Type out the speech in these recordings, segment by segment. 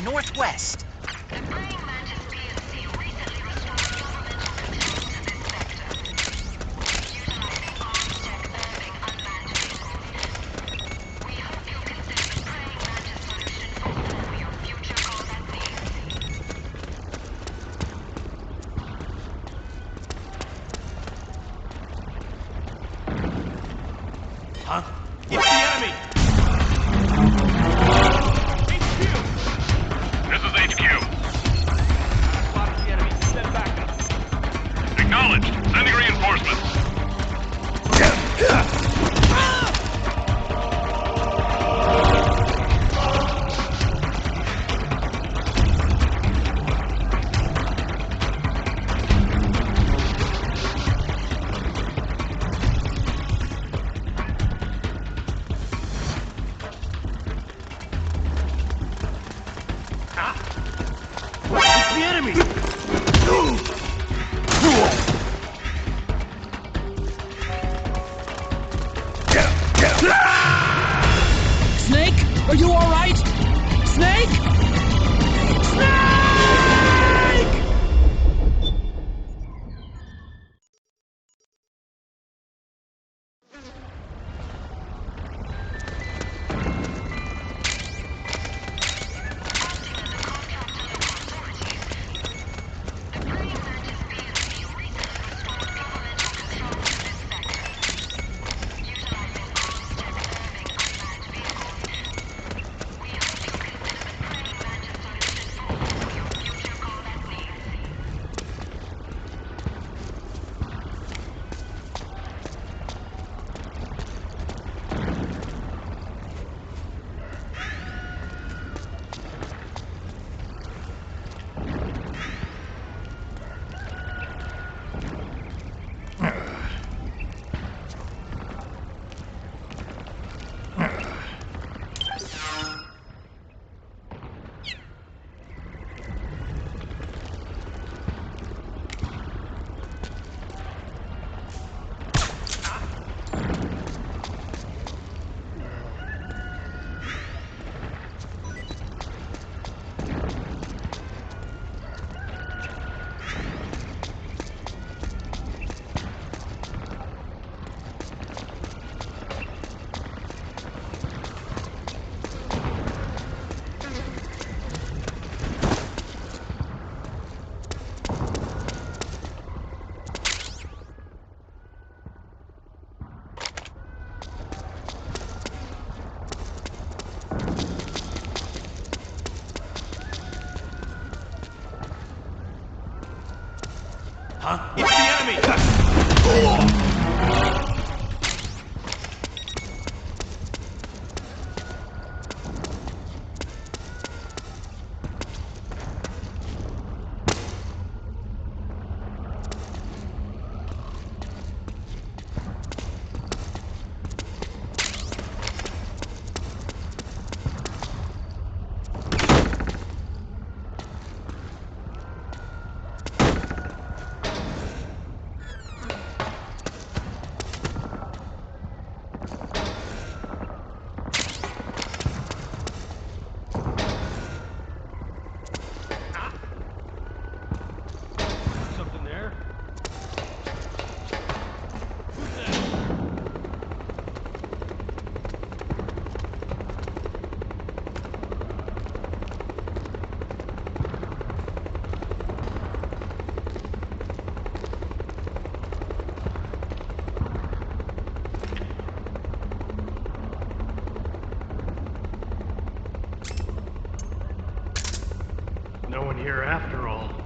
Northwest. Huh? It's the enemy! This is HQ. Spotted the enemy. Send backup. Acknowledged. Sending reinforcements. It's the enemy! Snake? Are you alright? Snake? Snake! Huh? It's the enemy! here after all.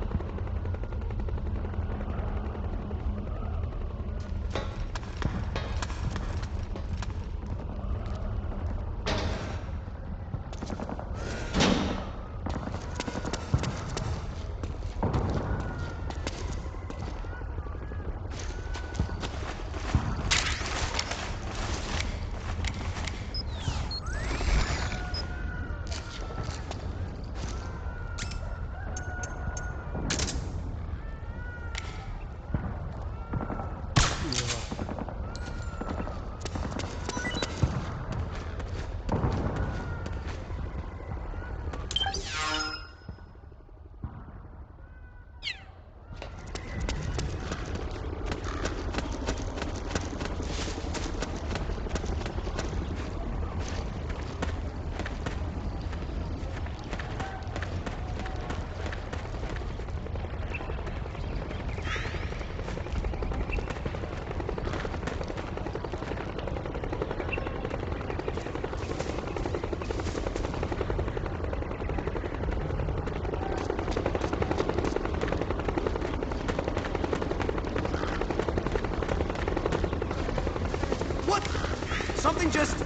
Something just...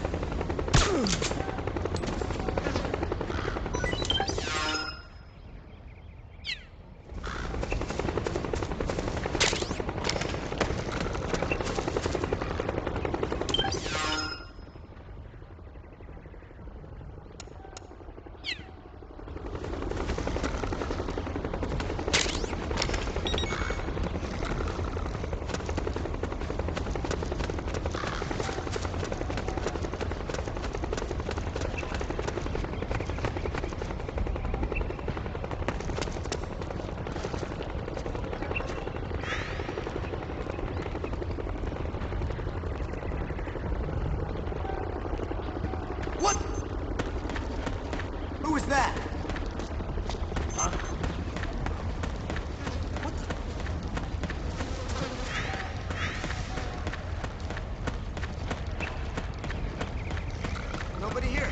What? Who was that? Huh? What the... Nobody here.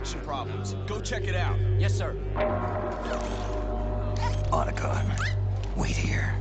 connection problems. Go check it out. Yes, sir. Otacon, wait here.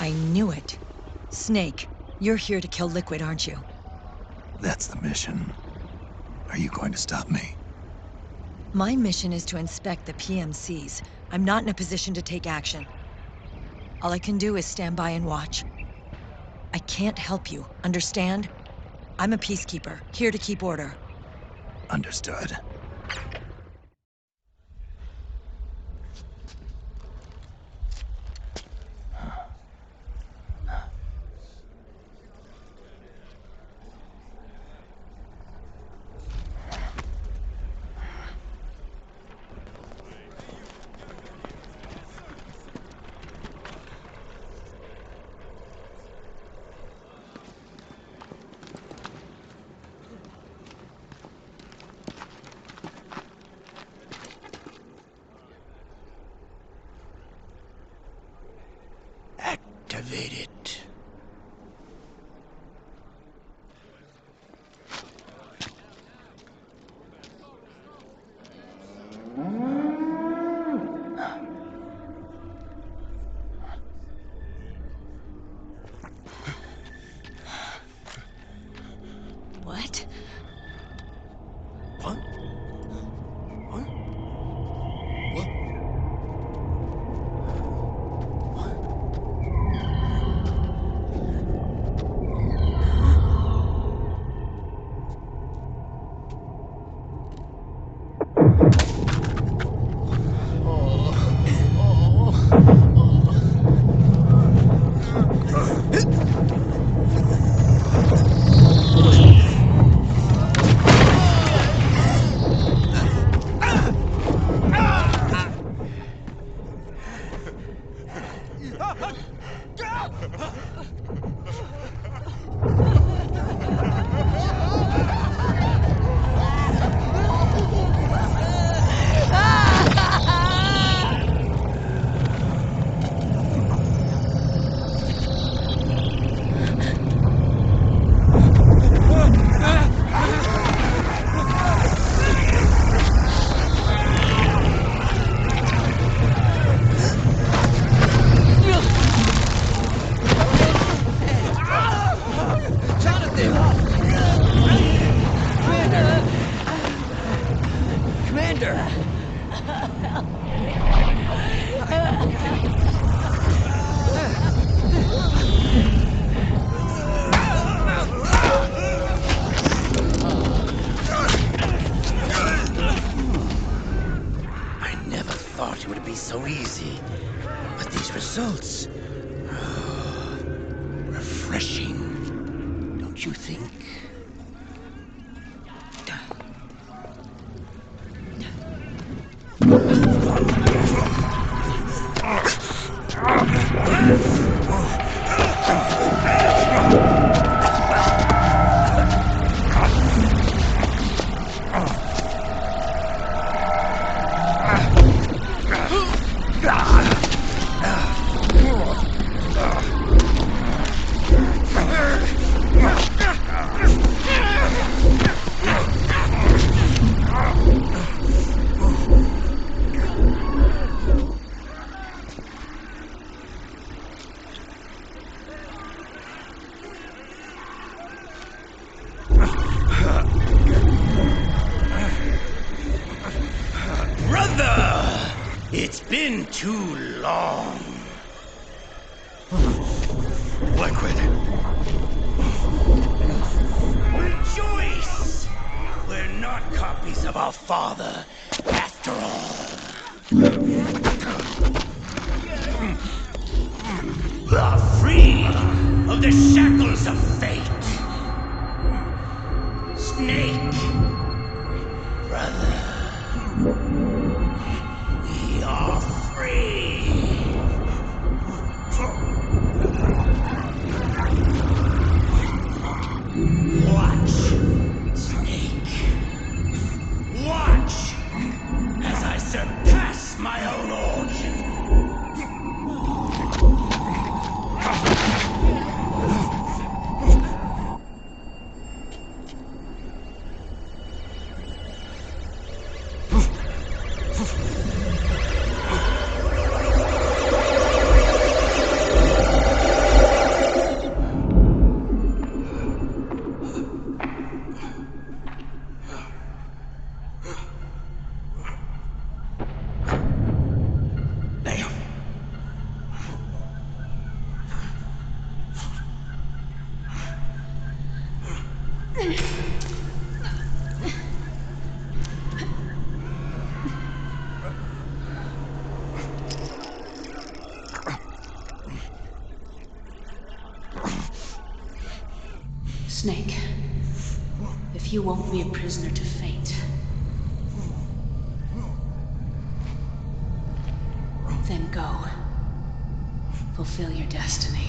I knew it. Snake, you're here to kill Liquid, aren't you? That's the mission. Are you going to stop me? My mission is to inspect the PMCs. I'm not in a position to take action. All I can do is stand by and watch. I can't help you, understand? I'm a peacekeeper, here to keep order. Understood. Activate it. What? What? What? What? So easy. But these results... refreshing. Don't you think? been too long. Liquid. Rejoice! We're not copies of our father, after all. Are free of the shackles of fate. Snake, brother, you're free. Watch, Snake. Watch as I surpass my own origin. Snake, if you won't be a prisoner to fate, then go. Fulfill your destiny.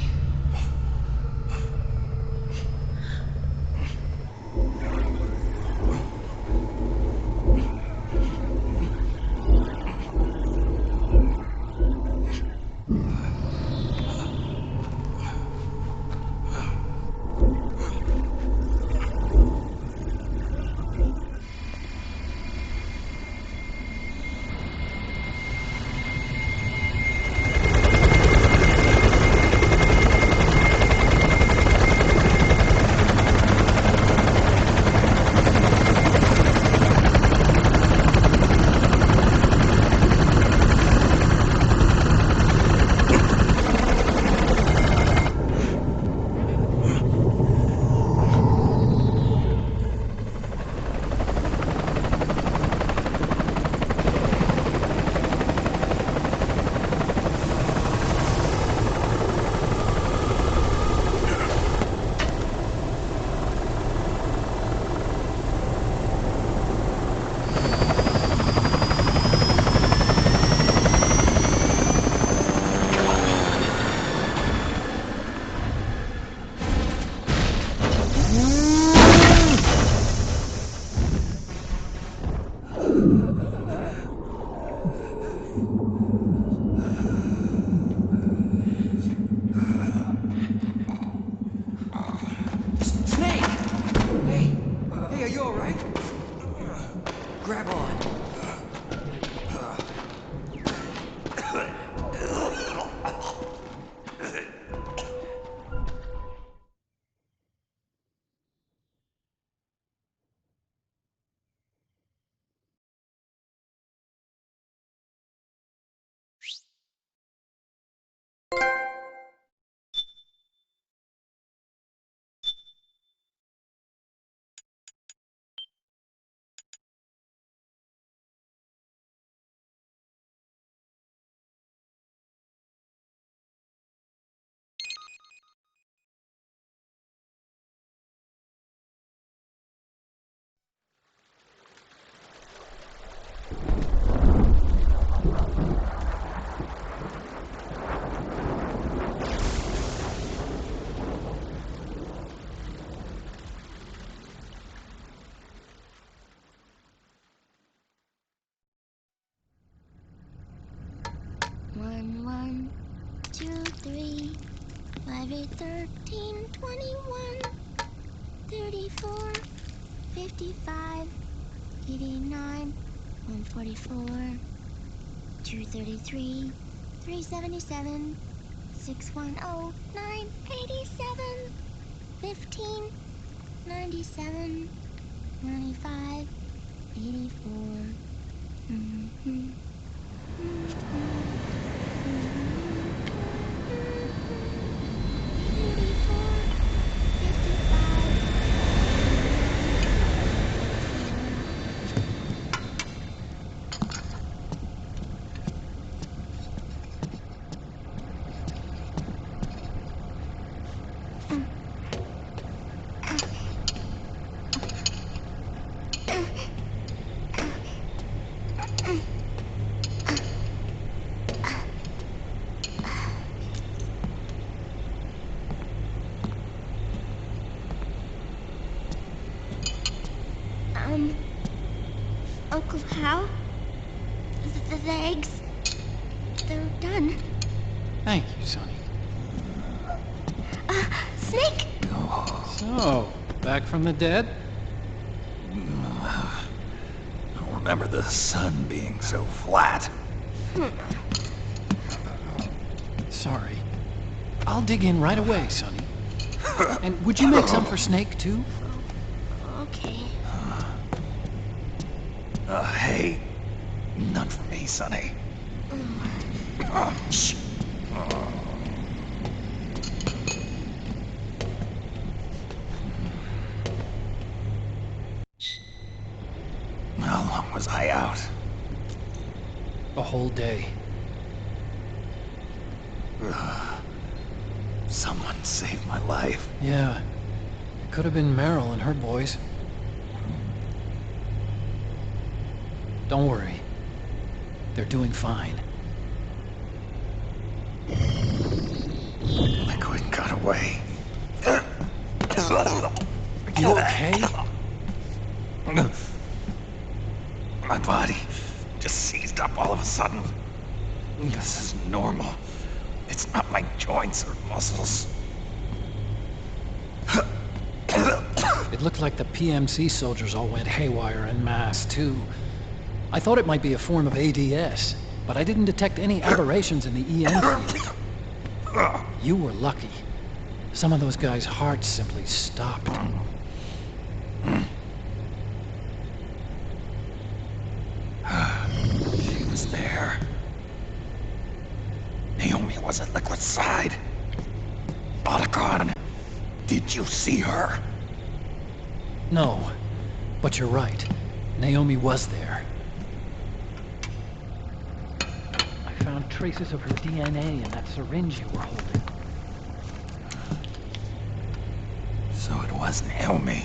Hey, are you alright? Grab on. One, 2, 3, 5, 8, 13, 21, 34, 55, 89, 144, 233, 377, 610, 987, 15, 97, 95, 84. Uncle Hal? The eggs, they're done. Thank you, Sonny. Snake? So, back from the dead? I don't remember the sun being so flat. Sorry. I'll dig in right away, Sonny. And would you make some for Snake, too? Okay. Hey, none for me, Sonny. Shh. How long was I out? A whole day. Someone saved my life. Yeah. It could have been Meryl and her boys. Don't worry. They're doing fine. Liquid got away. Are you okay? My body just seized up all of a sudden. This is normal. It's not my joints or muscles. It looked like the PMC soldiers all went haywire en masse, too. I thought it might be a form of ADS, but I didn't detect any aberrations in the EM field. You were lucky. Some of those guys' hearts simply stopped. She was there. Naomi was at Liquid's side. Otacon, did you see her? No, but you're right. Naomi was there. I found traces of her DNA in that syringe you were holding. So it was Naomi.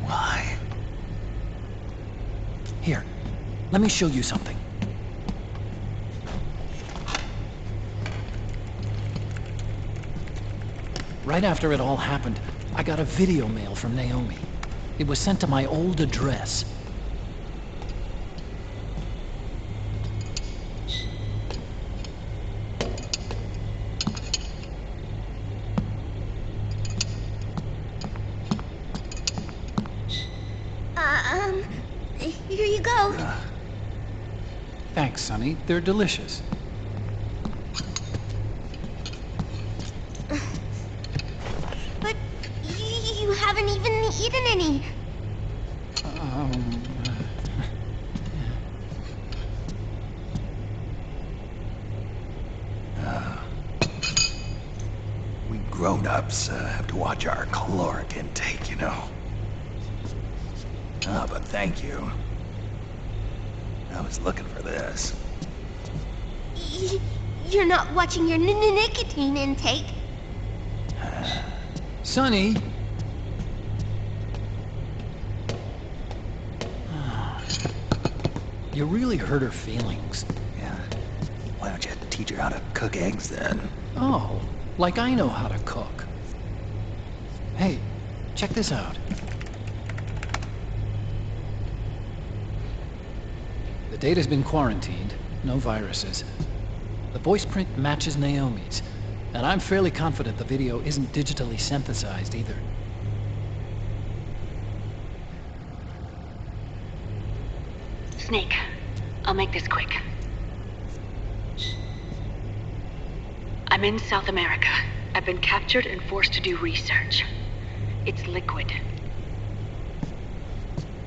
Why? Here, let me show you something. Right after it all happened, I got a video mail from Naomi. It was sent to my old address. Here you go. Thanks, Sonny. They're delicious. But you haven't even eaten any. We grown-ups have to watch our caloric intake, you know. But thank you. I was looking for this. You're not watching your nicotine intake. Sonny! You really hurt her feelings. Yeah. Why don't you teach her how to cook eggs then? Oh, like I know how to cook. Hey, check this out. The data's been quarantined, no viruses. The voice print matches Naomi's, and I'm fairly confident the video isn't digitally synthesized either. Snake, I'll make this quick. I'm in South America. I've been captured and forced to do research. It's Liquid.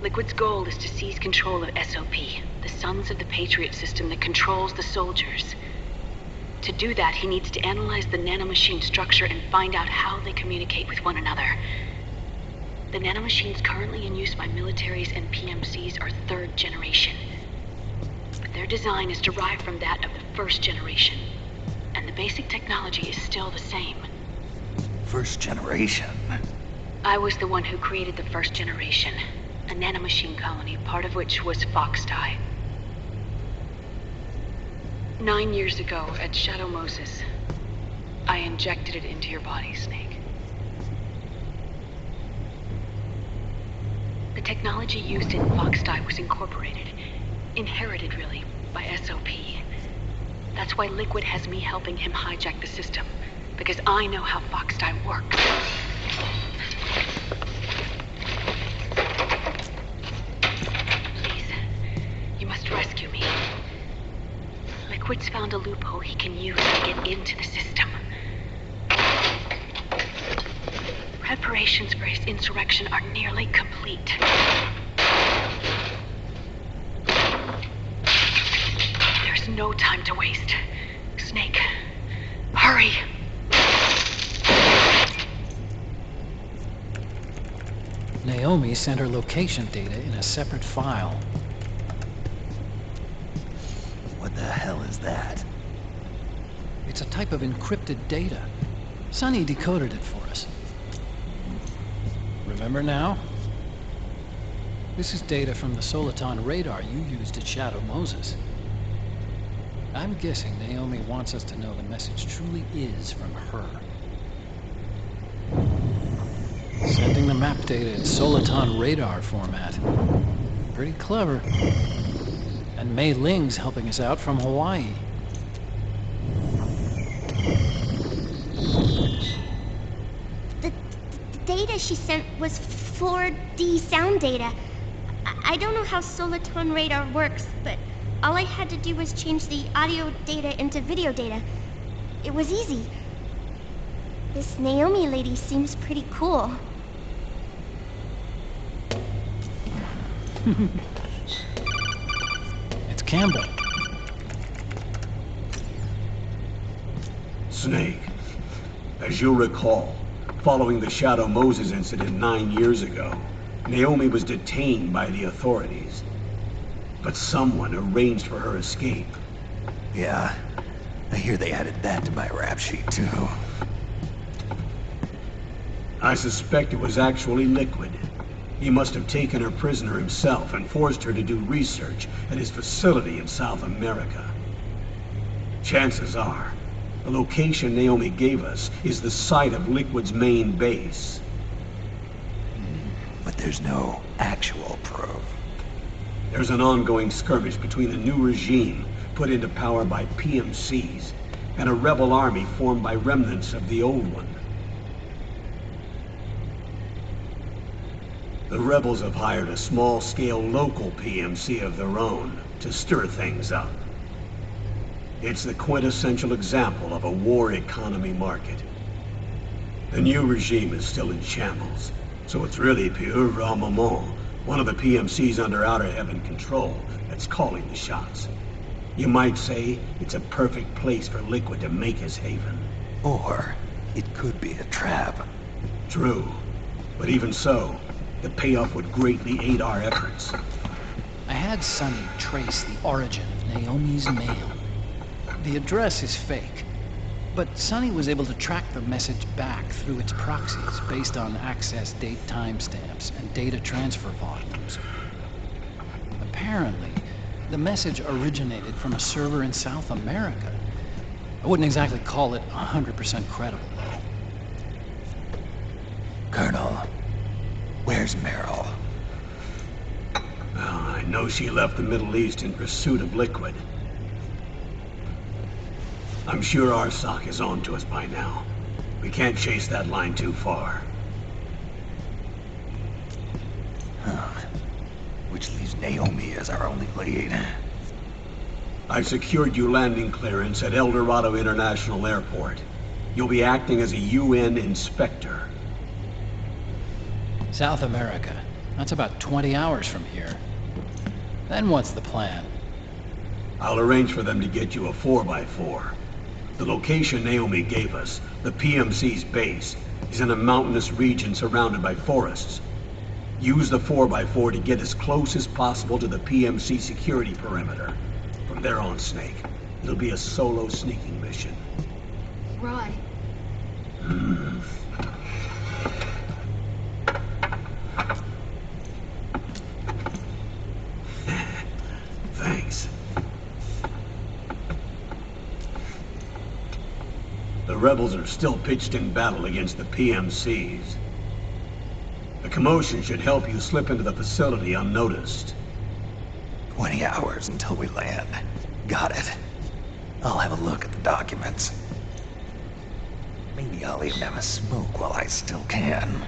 Liquid's goal is to seize control of SOP, the the sons of the Patriot system that controls the soldiers. To do that, he needs to analyze the nanomachine structure and find out how they communicate with one another. The nanomachines currently in use by militaries and PMCs are third generation. But their design is derived from that of the first generation. And the basic technology is still the same. First generation? I was the one who created the first generation. A nanomachine colony, part of which was Foxdie. 9 years ago, at Shadow Moses, I injected it into your body, Snake. The technology used in Foxdie was incorporated, inherited really, by SOP. That's why Liquid has me helping him hijack the system, because I know how Foxdie works. Please, you must rescue me. Liquid's found a loophole he can use to get into the system. Preparations for his insurrection are nearly complete. There's no time to waste. Snake, hurry! Naomi sent her location data in a separate file. What the hell is that? It's a type of encrypted data. Sonny decoded it for us. Remember now? This is data from the Soliton radar you used at Shadow Moses. I'm guessing Naomi wants us to know the message truly is from her. Sending the map data in Soliton radar format. Pretty clever. And Mei Ling's helping us out from Hawaii. The data she sent was 4D sound data. I don't know how Soliton radar works, but all I had to do was change the audio data into video data. It was easy. This Naomi lady seems pretty cool. It's Campbell. Snake, as you'll recall, following the Shadow Moses incident 9 years ago, Naomi was detained by the authorities. But someone arranged for her escape. Yeah, I hear they added that to my rap sheet too. I suspect it was actually Liquid. He must have taken her prisoner himself and forced her to do research at his facility in South America. Chances are, the location Naomi gave us is the site of Liquid's main base. But there's no actual proof. There's an ongoing skirmish between the new regime put into power by PMCs and a rebel army formed by remnants of the old one. The rebels have hired a small-scale local PMC of their own to stir things up. It's the quintessential example of a war economy market. The new regime is still in shambles, so it's really Pure Moment, one of the PMCs under Outer Heaven control, that's calling the shots. You might say it's a perfect place for Liquid to make his haven. Or it could be a trap. True, but even so, the payoff would greatly aid our efforts. I had Sonny trace the origin of Naomi's mail. The address is fake, but Sonny was able to track the message back through its proxies based on access date timestamps and data transfer volumes. Apparently, the message originated from a server in South America. I wouldn't exactly call it 100% credible, though. Colonel, where's Meryl? Well, I know she left the Middle East in pursuit of Liquid. I'm sure Arsak is on to us by now. We can't chase that line too far. Which leaves Naomi as our only lead. I've secured you landing clearance at El Dorado International Airport. You'll be acting as a UN inspector. South America. That's about 20 hours from here. Then what's the plan? I'll arrange for them to get you a 4x4. The location Naomi gave us, the PMC's base, is in a mountainous region surrounded by forests. Use the 4x4 to get as close as possible to the PMC security perimeter. From there on, Snake, it'll be a solo sneaking mission. Right. Thanks. The rebels are still pitched in battle against the PMCs. The commotion should help you slip into the facility unnoticed. 20 hours until we land. Got it. I'll have a look at the documents. Maybe I'll even have a smoke while I still can.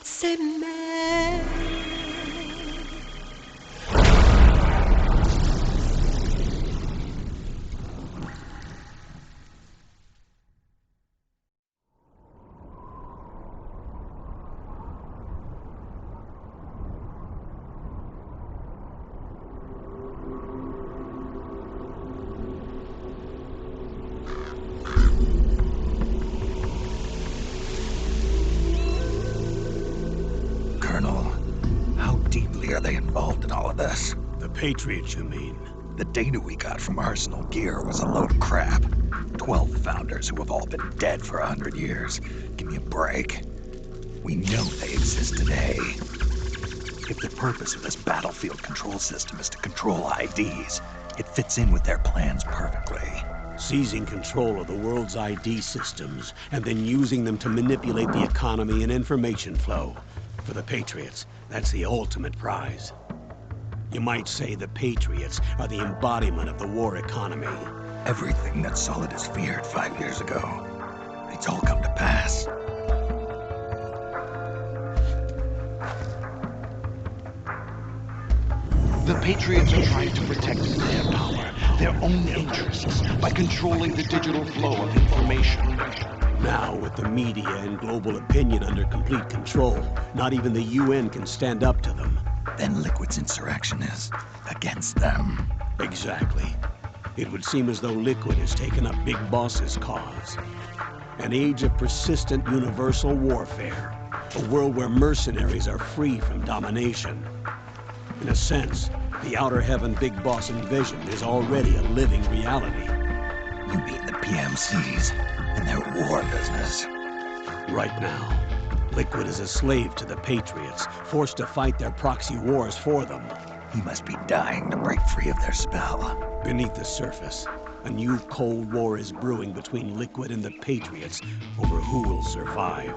C'est mère. Colonel, how deeply are they involved in all of this? The Patriots, you mean? The data we got from Arsenal Gear was a load of crap. 12 founders who have all been dead for 100 years. Give me a break. We know they exist today. If the purpose of this battlefield control system is to control IDs, it fits in with their plans perfectly. Seizing control of the world's ID systems, and then using them to manipulate the economy and information flow. For the Patriots, that's the ultimate prize. You might say the Patriots are the embodiment of the war economy. Everything that Solidus feared 5 years ago, it's all come to pass. The Patriots are trying to protect their power, their own interests, by controlling the digital flow of information. Now, with the media and global opinion under complete control, not even the UN can stand up to them. Then Liquid's insurrection is against them. Exactly. It would seem as though Liquid has taken up Big Boss's cause. An age of persistent universal warfare. A world where mercenaries are free from domination. In a sense, the Outer Heaven Big Boss envisioned is already a living reality. You mean the PMCs and their war business? Right now, Liquid is a slave to the Patriots, forced to fight their proxy wars for them. He must be dying to break free of their spell. Beneath the surface, a new Cold War is brewing between Liquid and the Patriots over who will survive.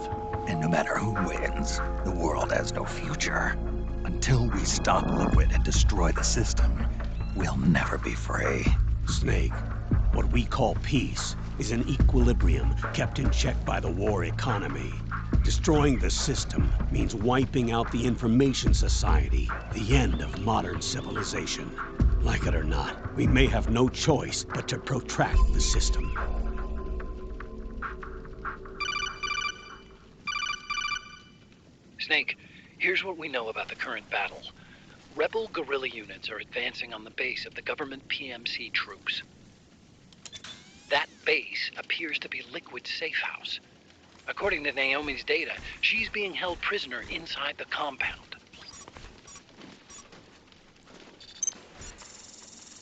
And no matter who wins, the world has no future. Until we stop Liquid and destroy the system, we'll never be free. Snake, what we call peace is an equilibrium kept in check by the war economy. Destroying the system means wiping out the information society, the end of modern civilization. Like it or not, we may have no choice but to protract the system. Snake, here's what we know about the current battle. Rebel guerrilla units are advancing on the base of the government PMC troops. That base appears to be Liquid's safe house. According to Naomi's data, she's being held prisoner inside the compound.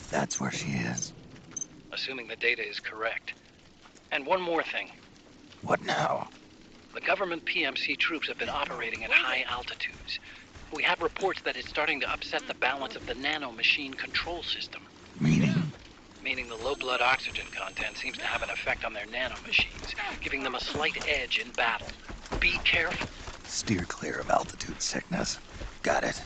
That's where she is. Assuming the data is correct. And one more thing. What now? The government PMC troops have been operating at high altitudes. We have reports that it's starting to upset the balance of the nano-machine control system. meaning the low blood oxygen content seems to have an effect on their nanomachines, giving them a slight edge in battle. Be careful. Steer clear of altitude sickness. Got it.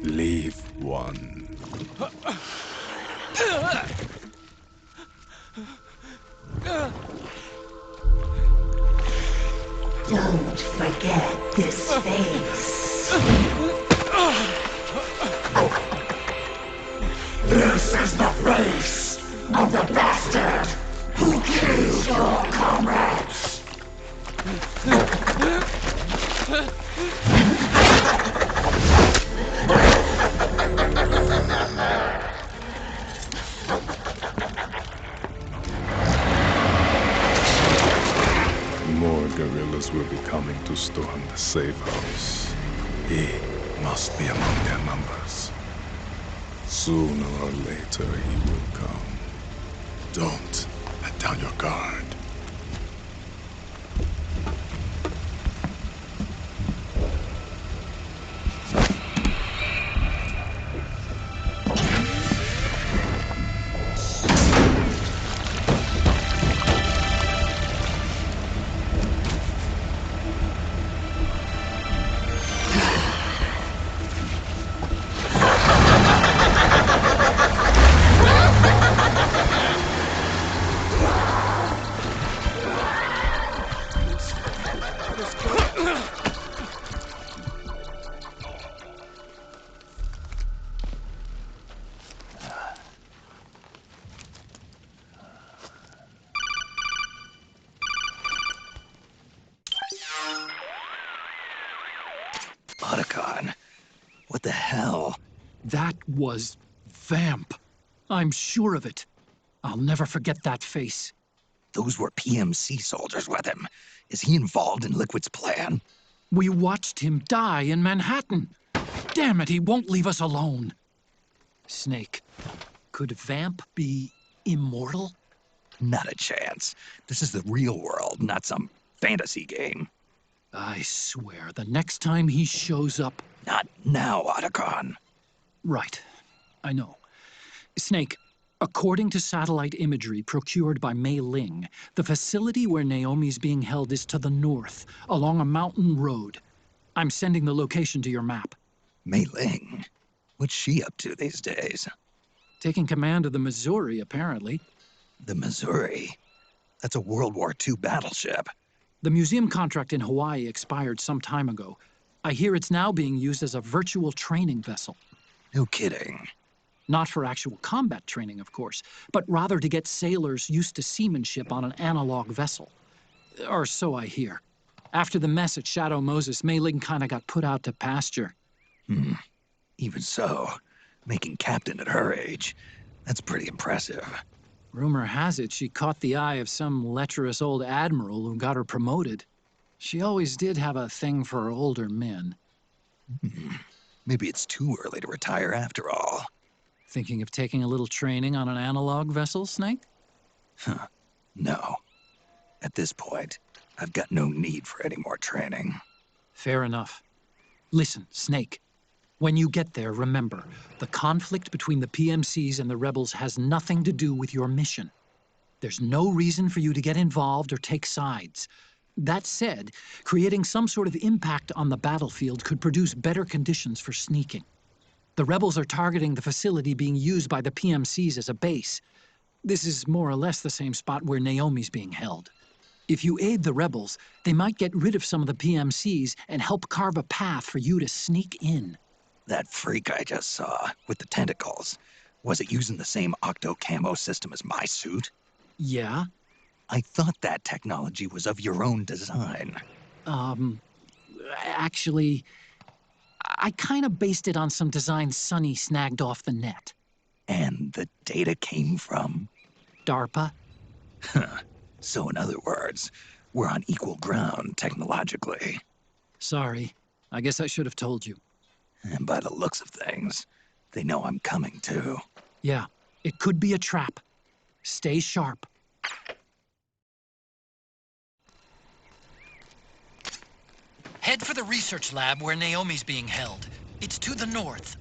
Leave one. Don't forget this face. This is the face of the bastard who killed your comrades. More guerrillas will be coming to storm the safe house. He must be among their numbers. Sooner or later, he will come. Don't let down your guard. Otacon, what the hell? That was Vamp. I'm sure of it. I'll never forget that face. Those were PMC soldiers with him. Is he involved in Liquid's plan? We watched him die in Manhattan. Damn it, he won't leave us alone. Snake, could Vamp be immortal? Not a chance. This is the real world, not some fantasy game. I swear, the next time he shows up... Not now, Otacon. Right. I know. Snake, according to satellite imagery procured by Mei Ling, the facility where Naomi's being held is to the north, along a mountain road. I'm sending the location to your map. Mei Ling? What's she up to these days? Taking command of the Missouri, apparently. The Missouri? That's a World War II battleship. The museum contract in Hawaii expired some time ago. I hear it's now being used as a virtual training vessel. No kidding. Not for actual combat training, of course, but rather to get sailors used to seamanship on an analog vessel. Or so I hear. After the mess at Shadow Moses, Mei Ling kinda got put out to pasture. Even so, making captain at her age, that's pretty impressive. Rumor has it she caught the eye of some lecherous old admiral who got her promoted. She always did have a thing for older men. Maybe it's too early to retire after all. Thinking of taking a little training on an analog vessel, Snake? Huh. No. At this point, I've got no need for any more training. Fair enough. Listen, Snake. When you get there, remember, the conflict between the PMCs and the rebels has nothing to do with your mission. There's no reason for you to get involved or take sides. That said, creating some sort of impact on the battlefield could produce better conditions for sneaking. The rebels are targeting the facility being used by the PMCs as a base. This is more or less the same spot where Naomi's being held. If you aid the rebels, they might get rid of some of the PMCs and help carve a path for you to sneak in. That freak I just saw, with the tentacles, was it using the same octo-camo system as my suit? Yeah? I thought that technology was of your own design. Actually, I kind of based it on some designs Sonny snagged off the net. And the data came from? DARPA. So in other words, we're on equal ground technologically. Sorry. I guess I should have told you. And by the looks of things, they know I'm coming too. Yeah, it could be a trap. Stay sharp. Head for the research lab where Naomi's being held. It's to the north.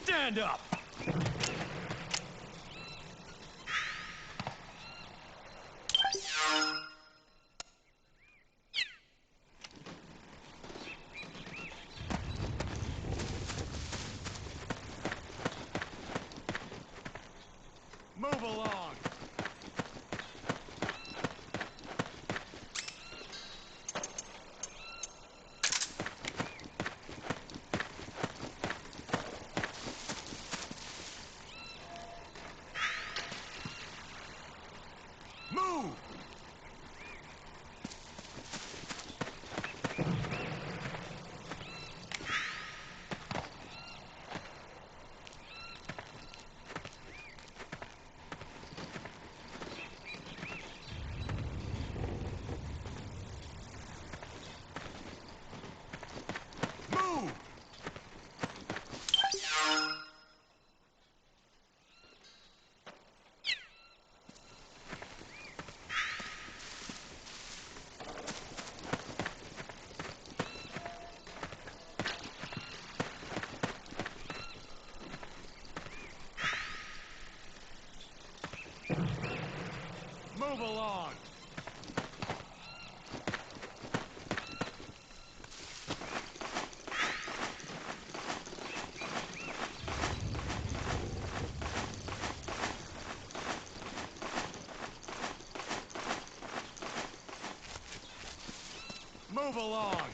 Stand up! Move along! Move! Move! Move along! Move along!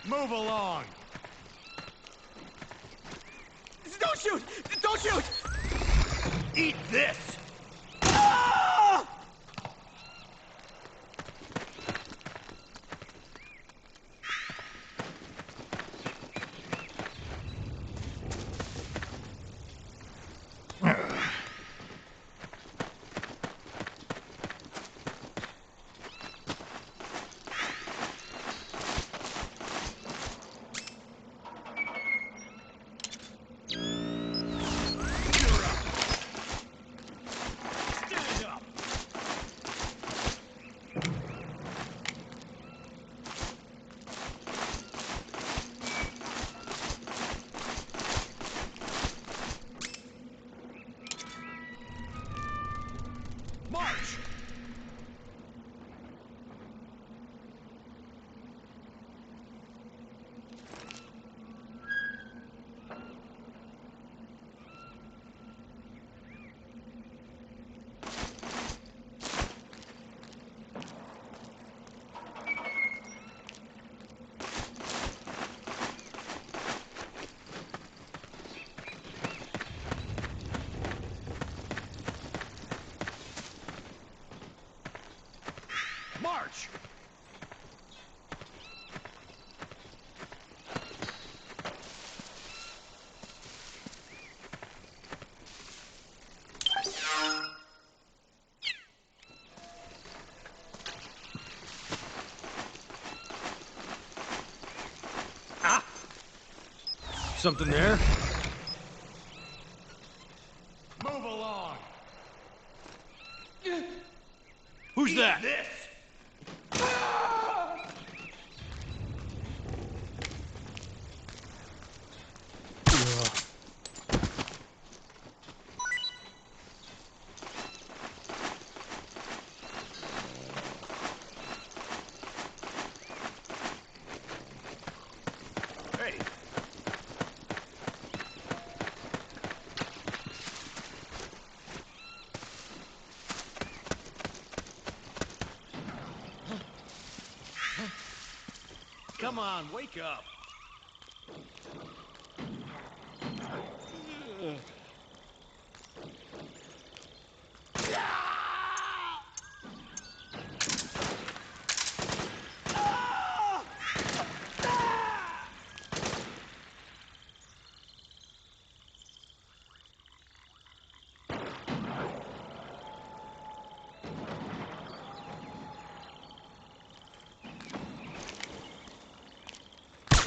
Move along! Don't shoot! Don't shoot! Eat this! Ah! March! March! Ah! Something there? Move along! Who's Eat that? this! Hey! Come on, wake up!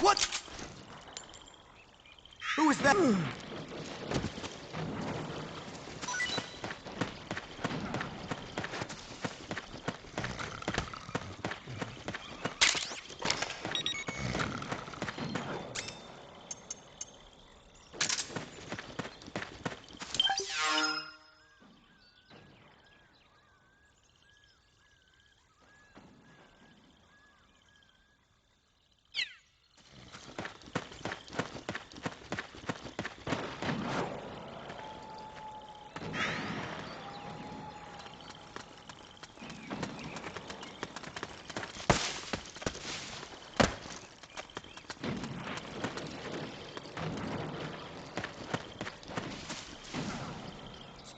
What? Who is that?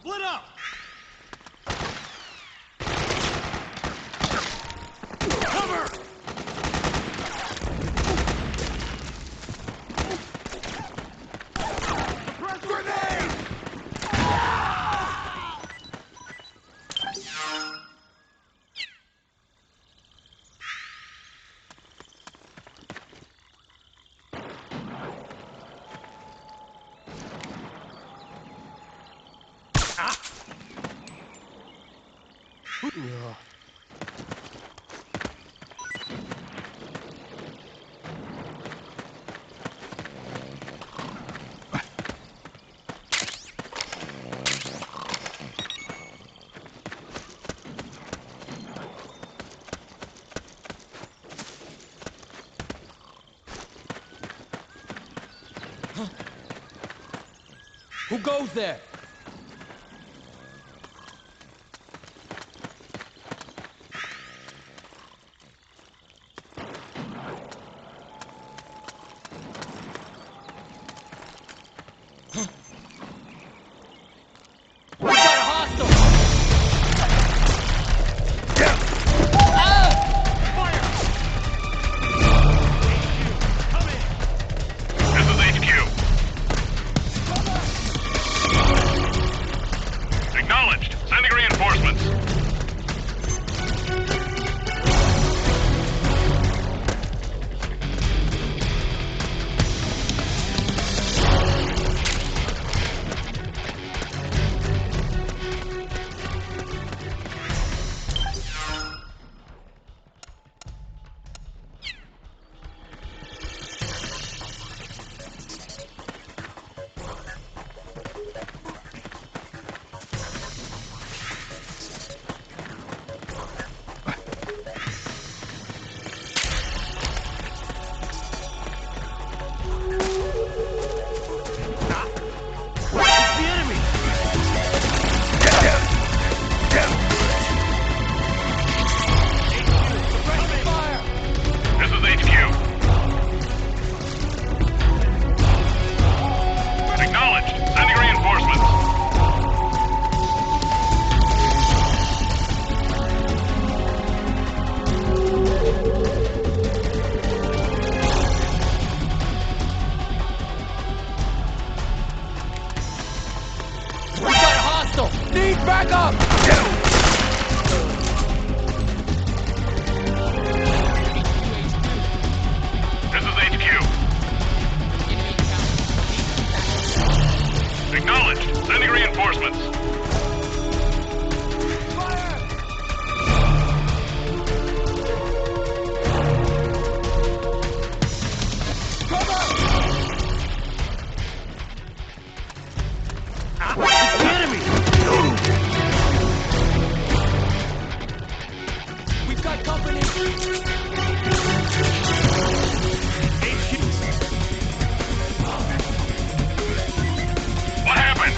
Split up! Cover! Grenade! Who goes there? back up! This is HQ. Acknowledged. Sending reinforcements. We've got company! What happened?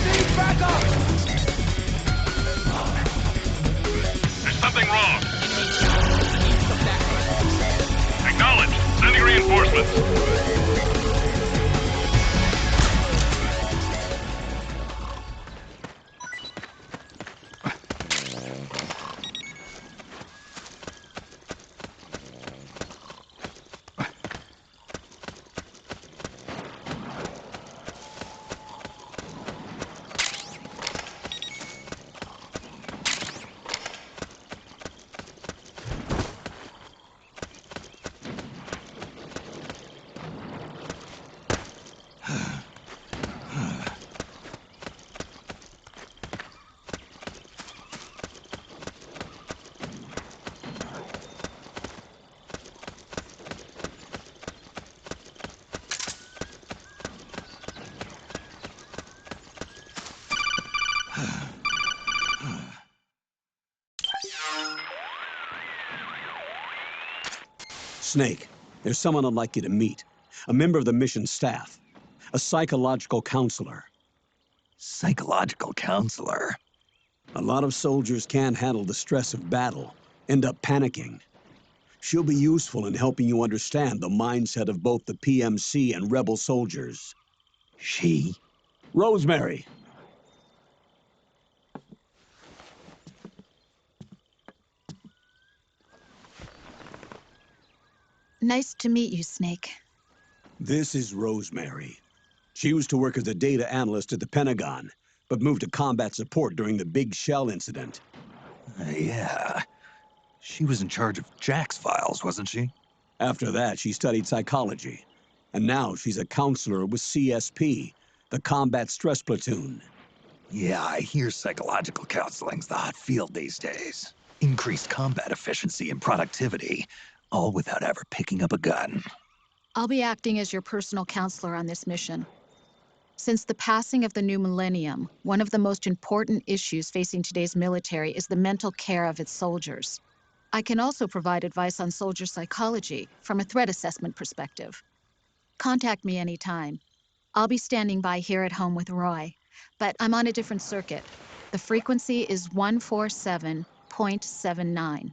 Need back up! There's something wrong. Acknowledged. Sending reinforcements. Snake, there's someone I'd like you to meet. A member of the mission staff. A psychological counselor. Psychological counselor? A lot of soldiers can't handle the stress of battle, end up panicking. She'll be useful in helping you understand the mindset of both the PMC and rebel soldiers. She? Rosemary. Nice to meet you, Snake. This is Rosemary. She used to work as a data analyst at the Pentagon, but moved to combat support during the Big Shell incident. Yeah. She was in charge of Jack's files, wasn't she? After that, she studied psychology. And now she's a counselor with CSP, the Combat Stress Platoon. Yeah, I hear psychological counseling's the hot field these days. Increased combat efficiency and productivity, all without ever picking up a gun. I'll be acting as your personal counselor on this mission. Since the passing of the new millennium, one of the most important issues facing today's military is the mental care of its soldiers. I can also provide advice on soldier psychology from a threat assessment perspective. Contact me anytime. I'll be standing by here at home with Roy, but I'm on a different circuit. The frequency is 147.79.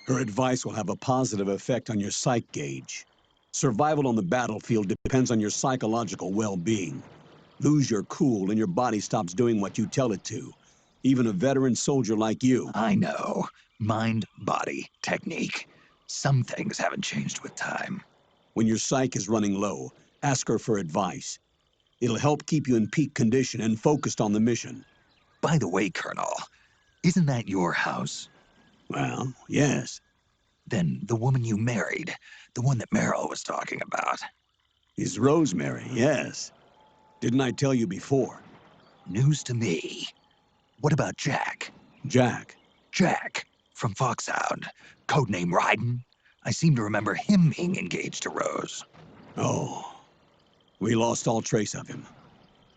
Her advice will have a positive effect on your psych gauge. Survival on the battlefield depends on your psychological well-being. Lose your cool and your body stops doing what you tell it to. Even a veteran soldier like you. I know. Mind, body, technique. Some things haven't changed with time. When your psyche is running low, ask her for advice. It'll help keep you in peak condition and focused on the mission. By the way, Colonel, isn't that your house? Well, yes. Then the woman you married, the one that Meryl was talking about. Is Rosemary, yes. Didn't I tell you before? News to me. What about Jack? Jack? Jack, from Foxhound. Codename Ryden. I seem to remember him being engaged to Rose. Oh. We lost all trace of him.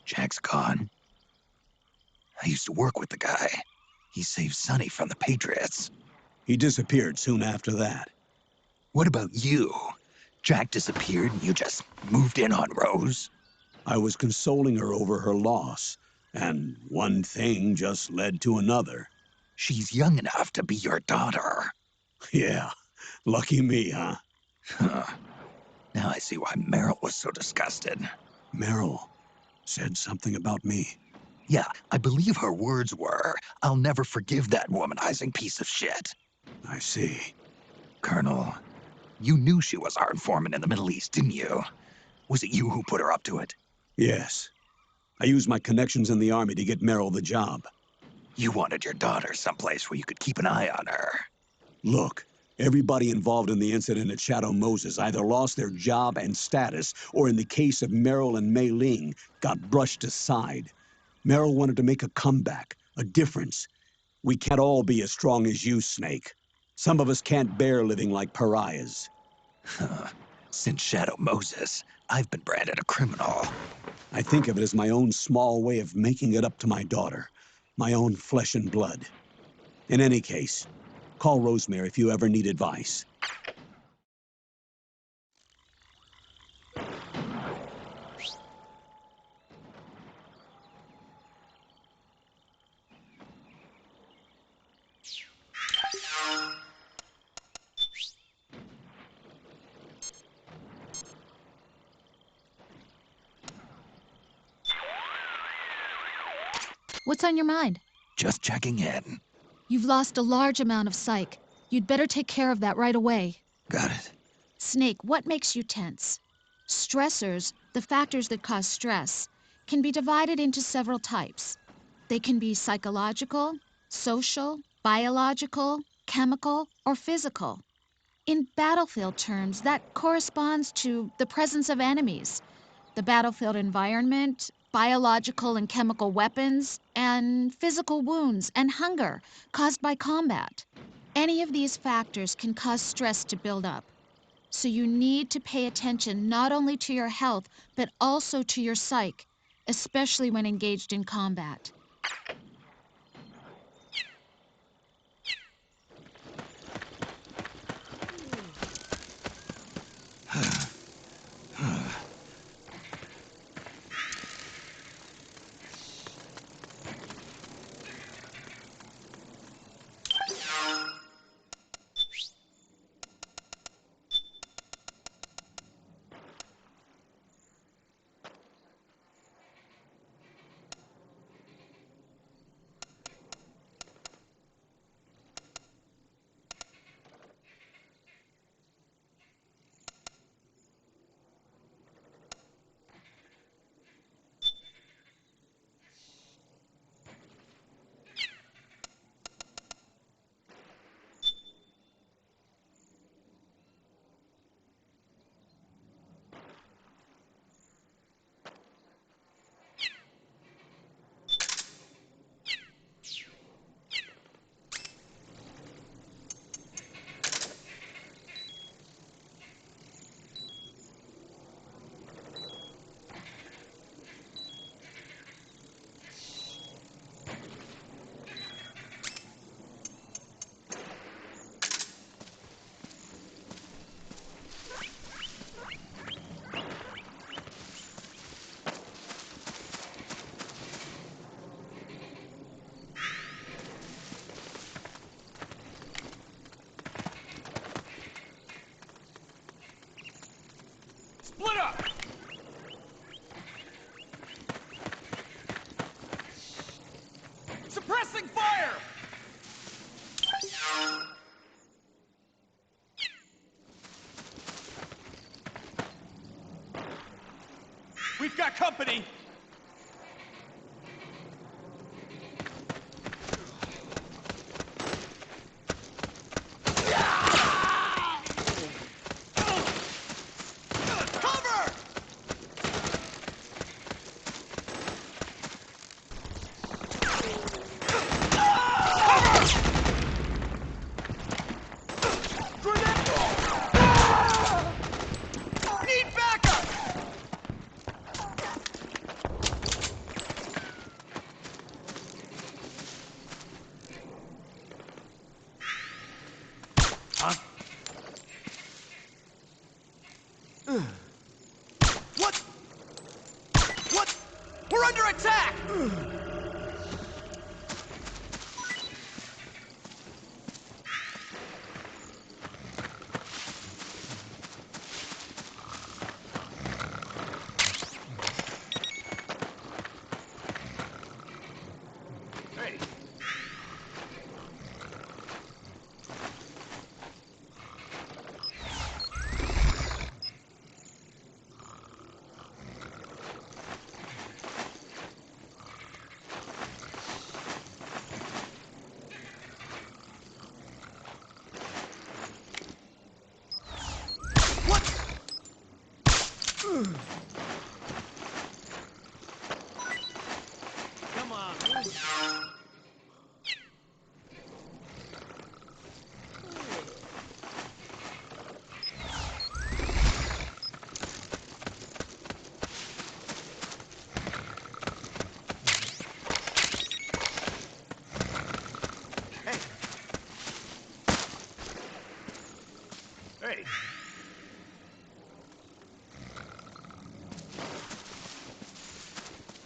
Jack's gone. I used to work with the guy. He saved Sonny from the Patriots. He disappeared soon after that. What about you? Jack disappeared and you just moved in on Rose? I was consoling her over her loss, and one thing just led to another. She's young enough to be your daughter. Yeah, lucky me, huh? Now I see why Meryl was so disgusted. Meryl said something about me. Yeah, I believe her words were, "I'll never forgive that womanizing piece of shit." I see. Colonel, you knew she was our informant in the Middle East, didn't you? Was it you who put her up to it? Yes. I used my connections in the army to get Meryl the job. You wanted your daughter someplace where you could keep an eye on her. Look, everybody involved in the incident at Shadow Moses either lost their job and status, or in the case of Meryl and Mei Ling, got brushed aside. Meryl wanted to make a comeback, a difference. We can't all be as strong as you, Snake. Some of us can't bear living like pariahs. Since Shadow Moses, I've been branded a criminal. I think of it as my own small way of making it up to my daughter. My own flesh and blood. In any case, call Rosemary if you ever need advice. What's on your mind? Just checking in. You've lost a large amount of psych. You'd better take care of that right away. Got it. Snake, what makes you tense? Stressors, the factors that cause stress, can be divided into several types. They can be psychological, social, biological, chemical, or physical. In battlefield terms, that corresponds to the presence of enemies, the battlefield environment, biological and chemical weapons, and physical wounds and hunger caused by combat. Any of these factors can cause stress to build up. So you need to pay attention not only to your health, but also to your psyche, especially when engaged in combat. Split up! Suppressing fire! We've got company! Come on, move. Hey.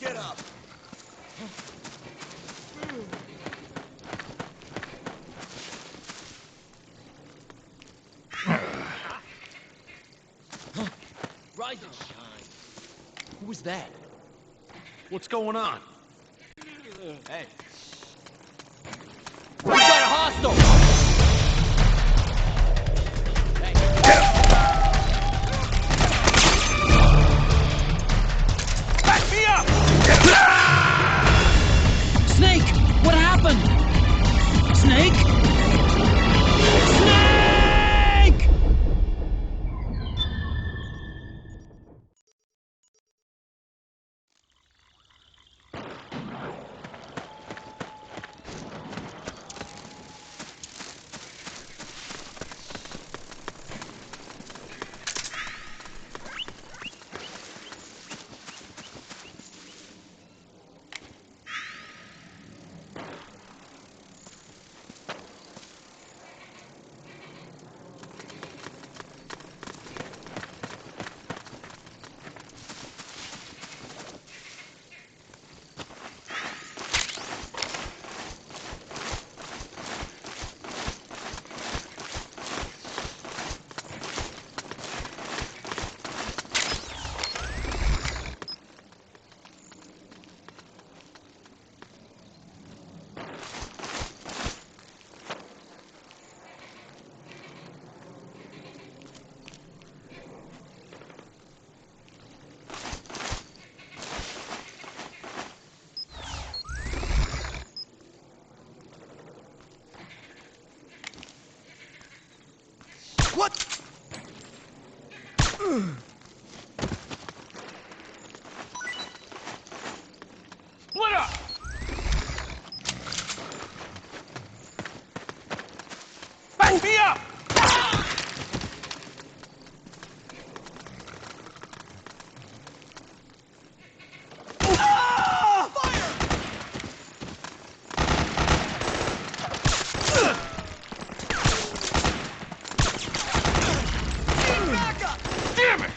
Get up! Rise and shine. Who was that? What's going on? Hey. We got a hostile! Back me up! Snake! What happened? Snake? Snake! What? Split up! Back me up! Ah! Fire! Back up! Damn it!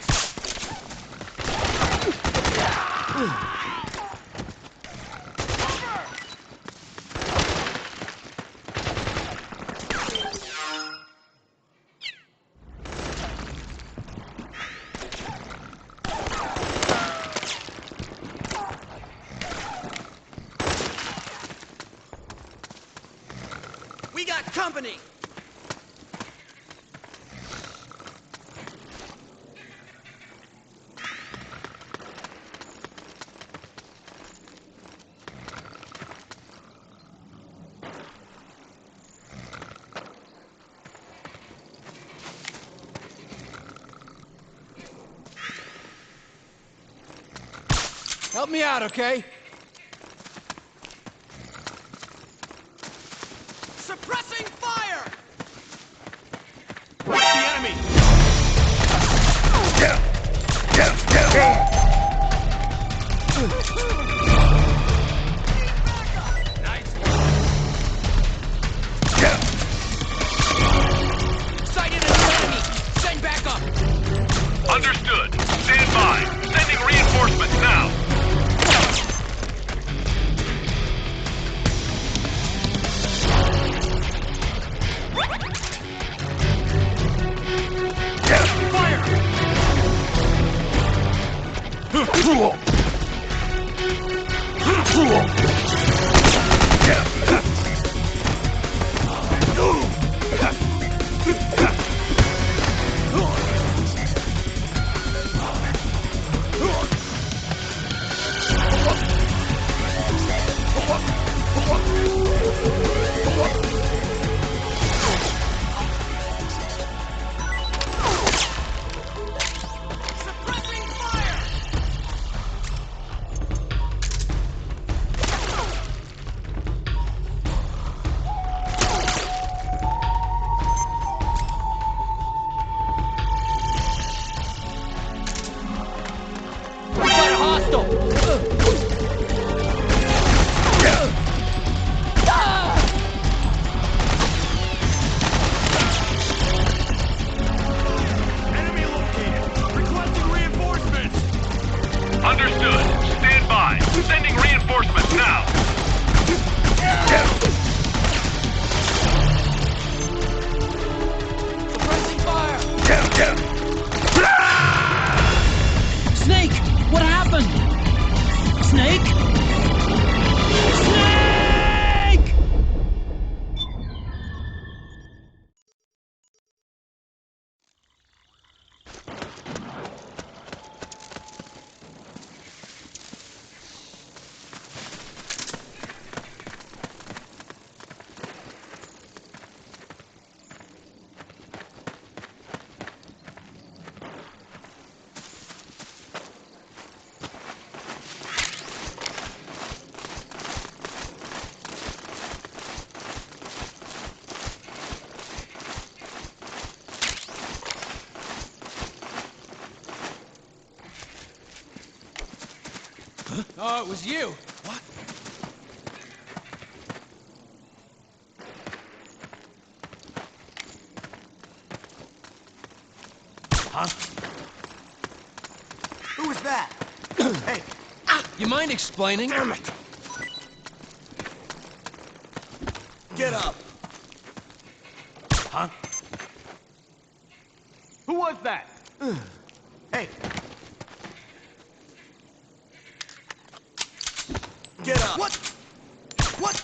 We got company! Help me out, okay? Suppressing fire! Watch the enemy! Nice. Sighted an enemy! Send back up! Understood. Stand by. Sending reinforcements now. Suppressing fire! Oh, it was you. What? Huh? Who was that? Hey! You mind explaining? Damn it! Get up! Huh? Who was that? Hey! Get up! What? What?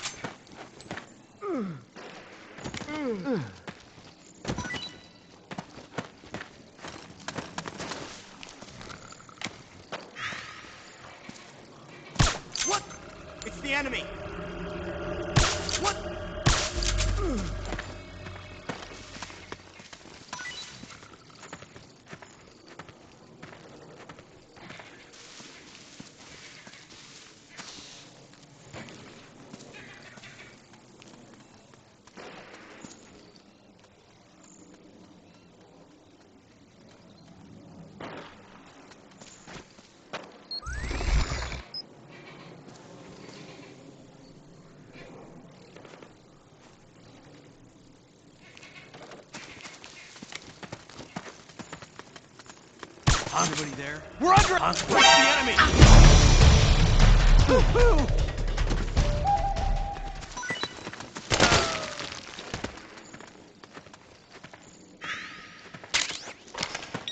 What? It's the enemy! What? Anybody there? We're under! Huh? It's the enemy!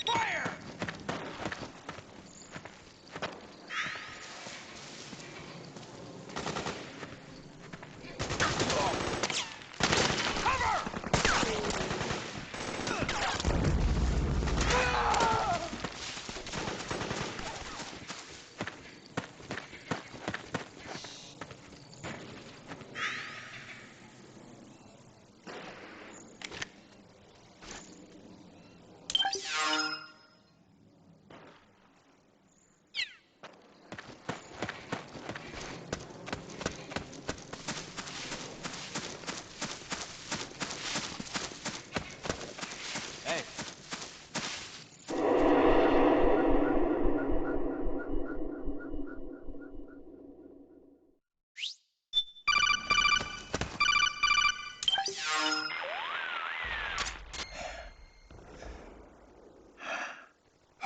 Fire! Hey.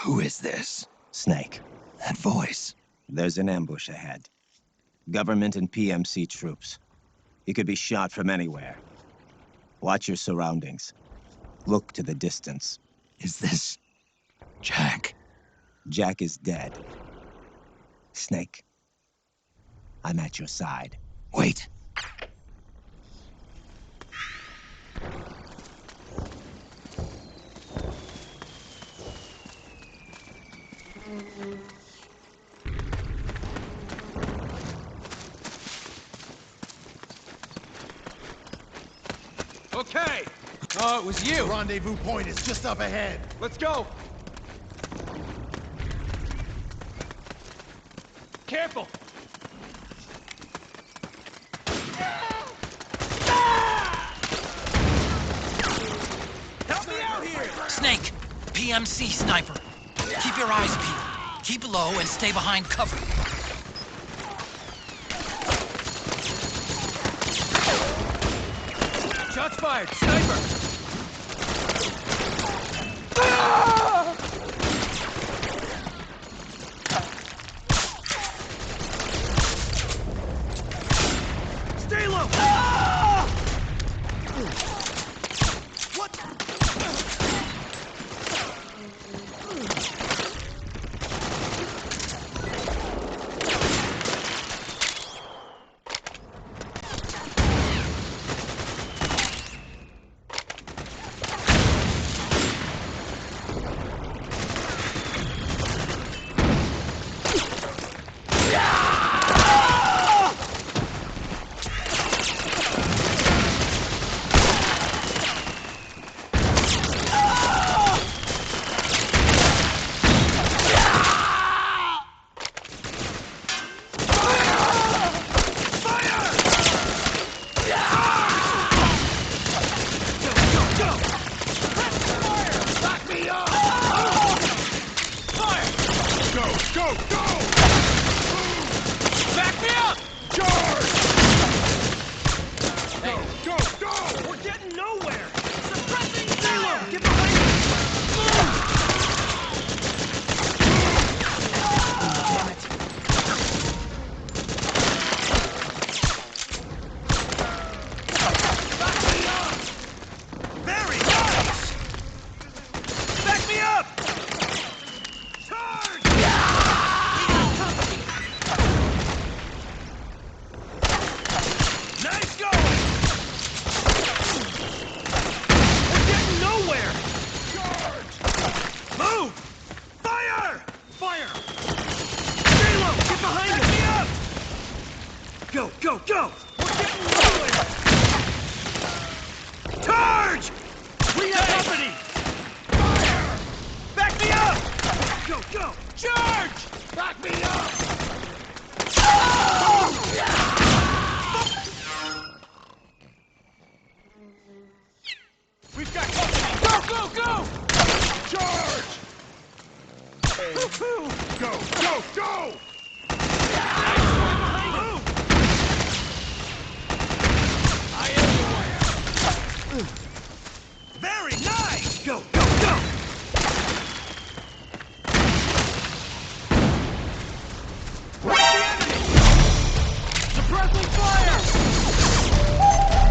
Who is this? Snake, That voice. there's an ambush ahead. Government and PMC troops. You could be shot from anywhere. Watch your surroundings. Look to the distance. Is this... Jack? Jack is dead. Snake, I'm at your side. Wait. Okay. Oh, it was you. Rendezvous point is just up ahead. Let's go! Careful! Help me out here! Snake, PMC sniper. Keep your eyes peeled. Keep low and stay behind cover. Shots fired. Sniper. Stay low! What? Go! Go! Go, go! We're getting rolling! Charge! We got company! Fire! Back me up! Go, go! Charge! Back me up! We've got company! Go, go, go! Charge! Go, go, go! Move! I am the Very nice! Go, go, go! Where's the enemy? Suppressing fire!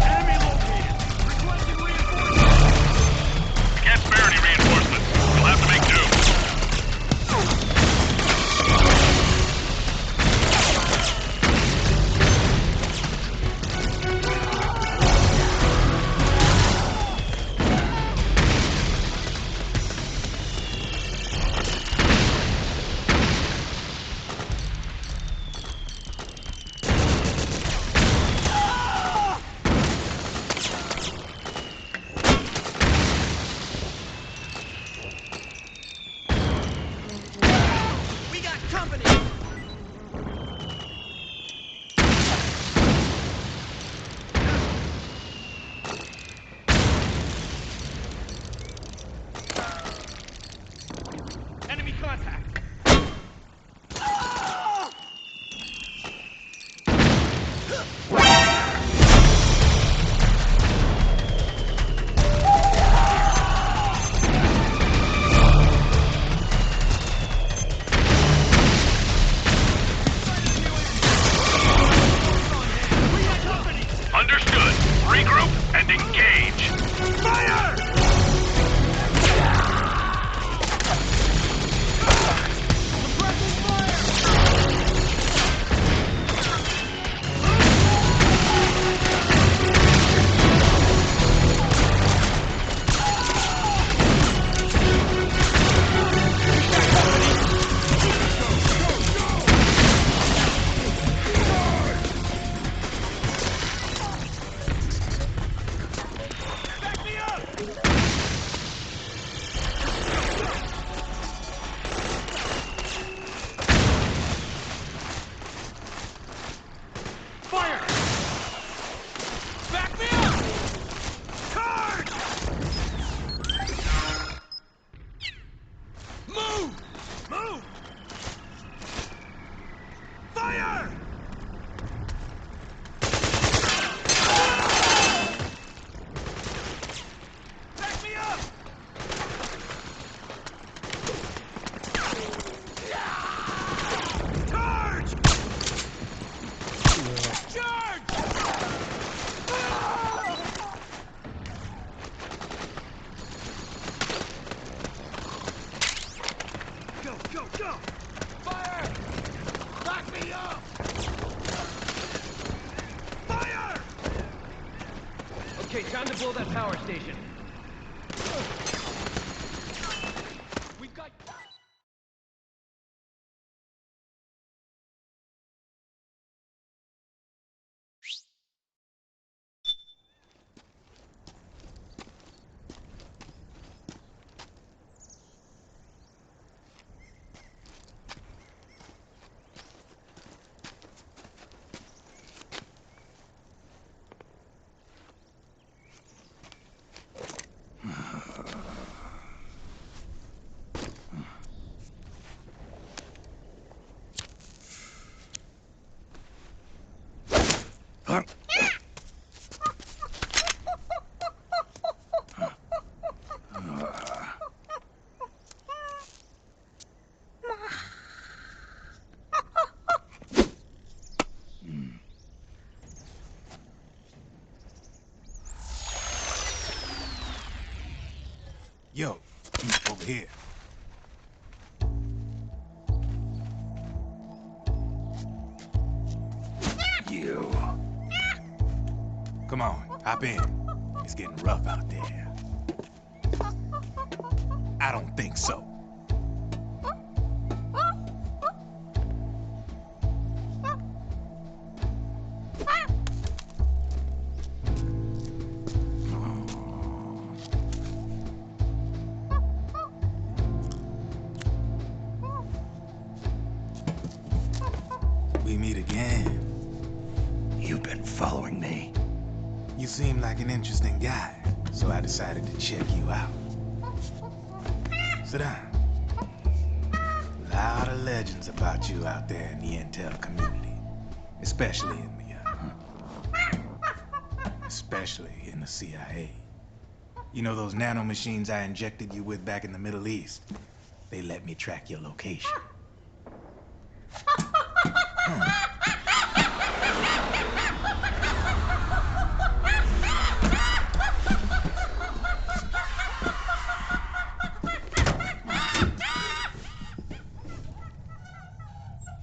Enemy located! Requesting reinforcements! Can't spare any reinforcements. You'll have to make do. We got company! Enemy contact! Understood. Regroup and engage. Fire! Suppressing fire! Back me up! Fire! Back me up! Charge! Move! Move! Fire! Back me up! Charge! Charge! Go, go, go! Fire! Back me up! Fire! Okay, time to blow that power station. We've got... Yo, over here. You. Come on, hop in. It's getting rough out there. I don't think so. We meet again. You've been following me. You seem like an interesting guy, so I decided to check you out. Sit down. A lot of legends about you out there in the intel community, especially in the CIA. You know those nanomachines I injected you with back in the Middle East? They let me track your location.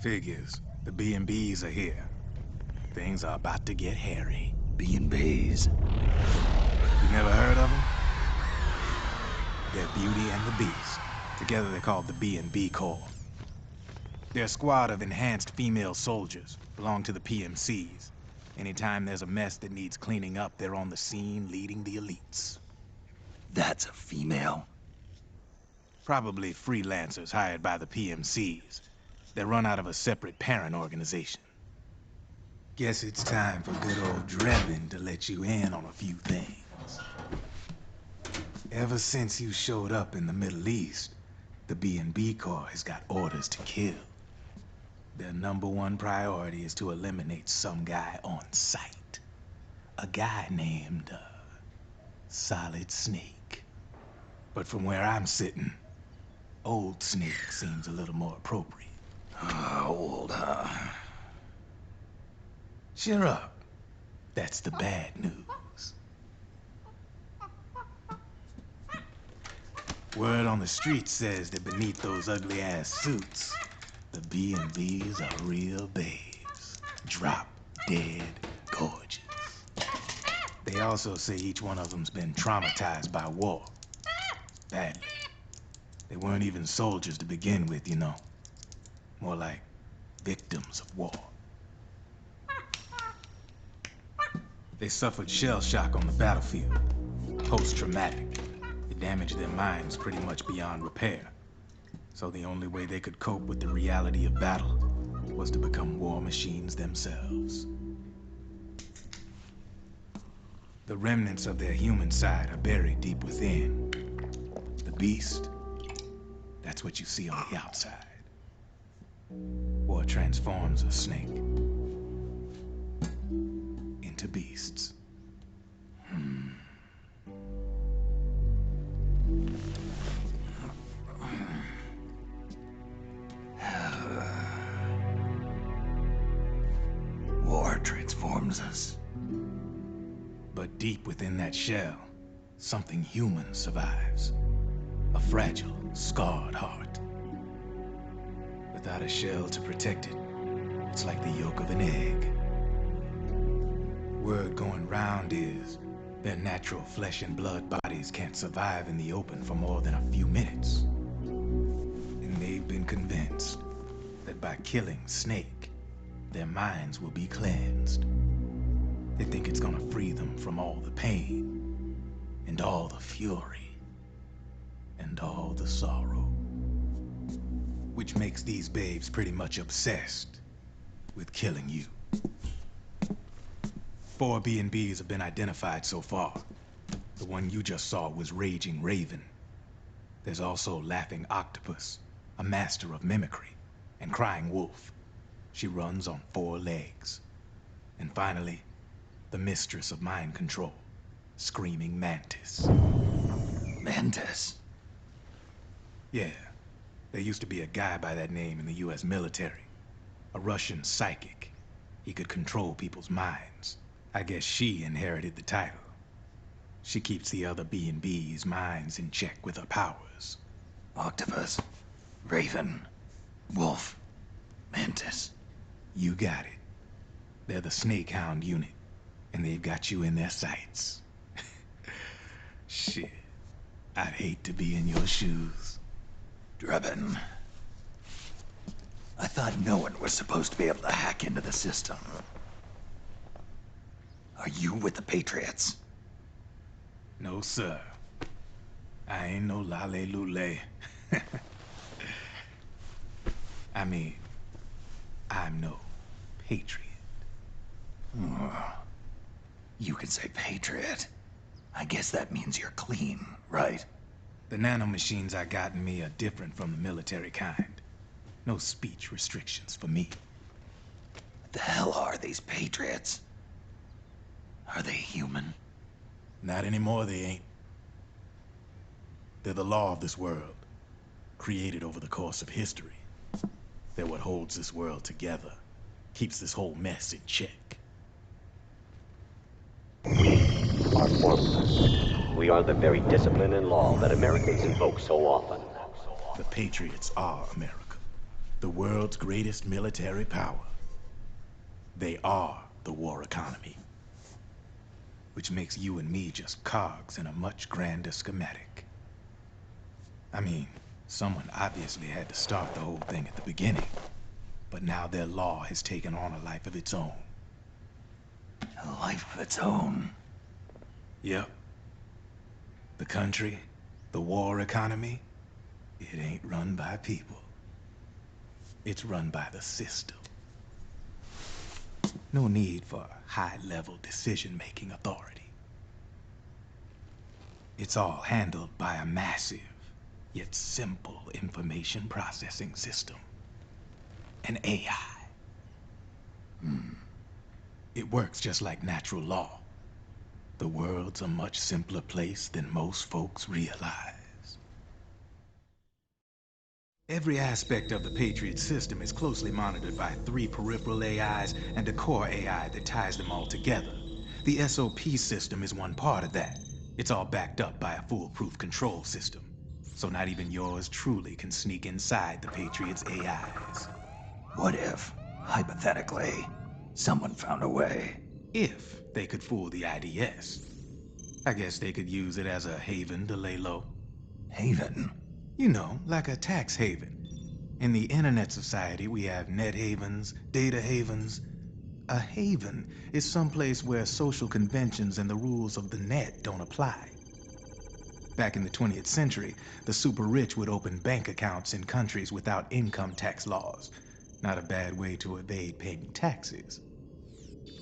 Figures. The B&Bs are here. Things are about to get hairy. B&Bs? You never heard of them? They're Beauty and the Beast. Together they're called the B&B Corps. They're a squad of enhanced female soldiers, belong to the PMCs. Anytime there's a mess that needs cleaning up, they're on the scene leading the elites. That's a female? Probably freelancers hired by the PMCs. They're run out of a separate parent organization. Guess it's time for good old Drebin to let you in on a few things. Ever since you showed up in the Middle East, the B&B Corps has got orders to kill. Their #1 priority is to eliminate some guy on sight. A guy named, Solid Snake. But from where I'm sitting, Old Snake seems a little more appropriate. Old, huh? Cheer up. That's the bad news. Word on the street says that beneath those ugly-ass suits, the B&Bs are real babes. Drop dead gorgeous. They also say each one of them's been traumatized by war. Badly. They weren't even soldiers to begin with, you know. More like victims of war. They suffered shell shock on the battlefield. Post-traumatic. It damaged their minds pretty much beyond repair. So the only way they could cope with the reality of battle was to become war machines themselves. The remnants of their human side are buried deep within. The beast, that's what you see on the outside. War transforms a snake into beasts. War transforms us. But deep within that shell, something human survives. A fragile, scarred heart. Without a shell to protect it, it's like the yolk of an egg. Word going round is their natural flesh and blood bodies can't survive in the open for more than a few minutes. And they've been convinced that by killing Snake, their minds will be cleansed. They think it's gonna free them from all the pain, and all the fury, and all the sorrow. Which makes these babes pretty much obsessed with killing you. 4 B&Bs have been identified so far. The one you just saw was Raging Raven. There's also Laughing Octopus, a master of mimicry, and Crying Wolf. She runs on 4 legs. And finally, the mistress of mind control, Screaming Mantis. Mantis? Yeah. There used to be a guy by that name in the US military. A Russian psychic. He could control people's minds. I guess she inherited the title. She keeps the other B&B's minds in check with her powers. Octopus, Raven, Wolf, Mantis. You got it. They're the Snake Hound unit, and they've got you in their sights. Shit. I'd hate to be in your shoes. Drebin. I thought no one was supposed to be able to hack into the system. Are you with the Patriots? No, sir. I ain't no lale-lule. I mean, I'm no patriot. You can say patriot. I guess that means you're clean, right? The nanomachines I got in me are different from the military kind. No speech restrictions for me. What the hell are these patriots? Are they human? Not anymore, they ain't. They're the law of this world, created over the course of history. They're what holds this world together, keeps this whole mess in check. Our formalists. We are the very discipline and law that Americans invoke so often. The Patriots are America, the world's greatest military power. They are the war economy, which makes you and me just cogs in a much grander schematic. I mean, someone obviously had to start the whole thing at the beginning, but now their law has taken on a life of its own. A life of its own? Yep. The country, the war economy, it ain't run by people. It's run by the system. No need for high-level decision-making authority. It's all handled by a massive, yet simple information processing system. An AI. It works just like natural law. The world's a much simpler place than most folks realize. Every aspect of the Patriot system is closely monitored by 3 peripheral AIs and a core AI that ties them all together. The SOP system is one part of that. It's all backed up by a foolproof control system. So not even yours truly can sneak inside the Patriots' AIs. What if, hypothetically, someone found a way? If they could fool the IDS. I guess they could use it as a haven to lay low. Haven? You know, like a tax haven. In the internet society, we have net havens, data havens. A haven is someplace where social conventions and the rules of the net don't apply. Back in the 20th century, the super rich would open bank accounts in countries without income tax laws. Not a bad way to evade paying taxes.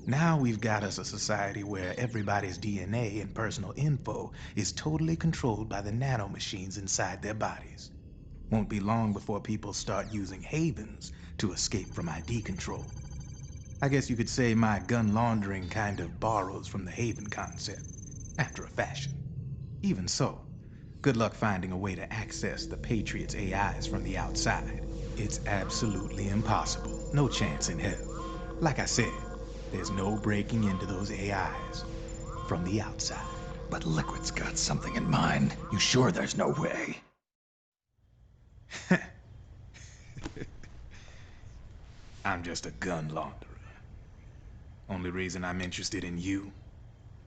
Now we've got us a society where everybody's DNA and personal info is totally controlled by the nanomachines inside their bodies. Won't be long before people start using havens to escape from ID control. I guess you could say my gun laundering kind of borrows from the haven concept, after a fashion. Even so, good luck finding a way to access the Patriots' AIs from the outside. It's absolutely impossible. No chance in hell. Like I said, there's no breaking into those AIs from the outside. But Liquid's got something in mind. You sure there's no way? I'm just a gun launderer. Only reason I'm interested in you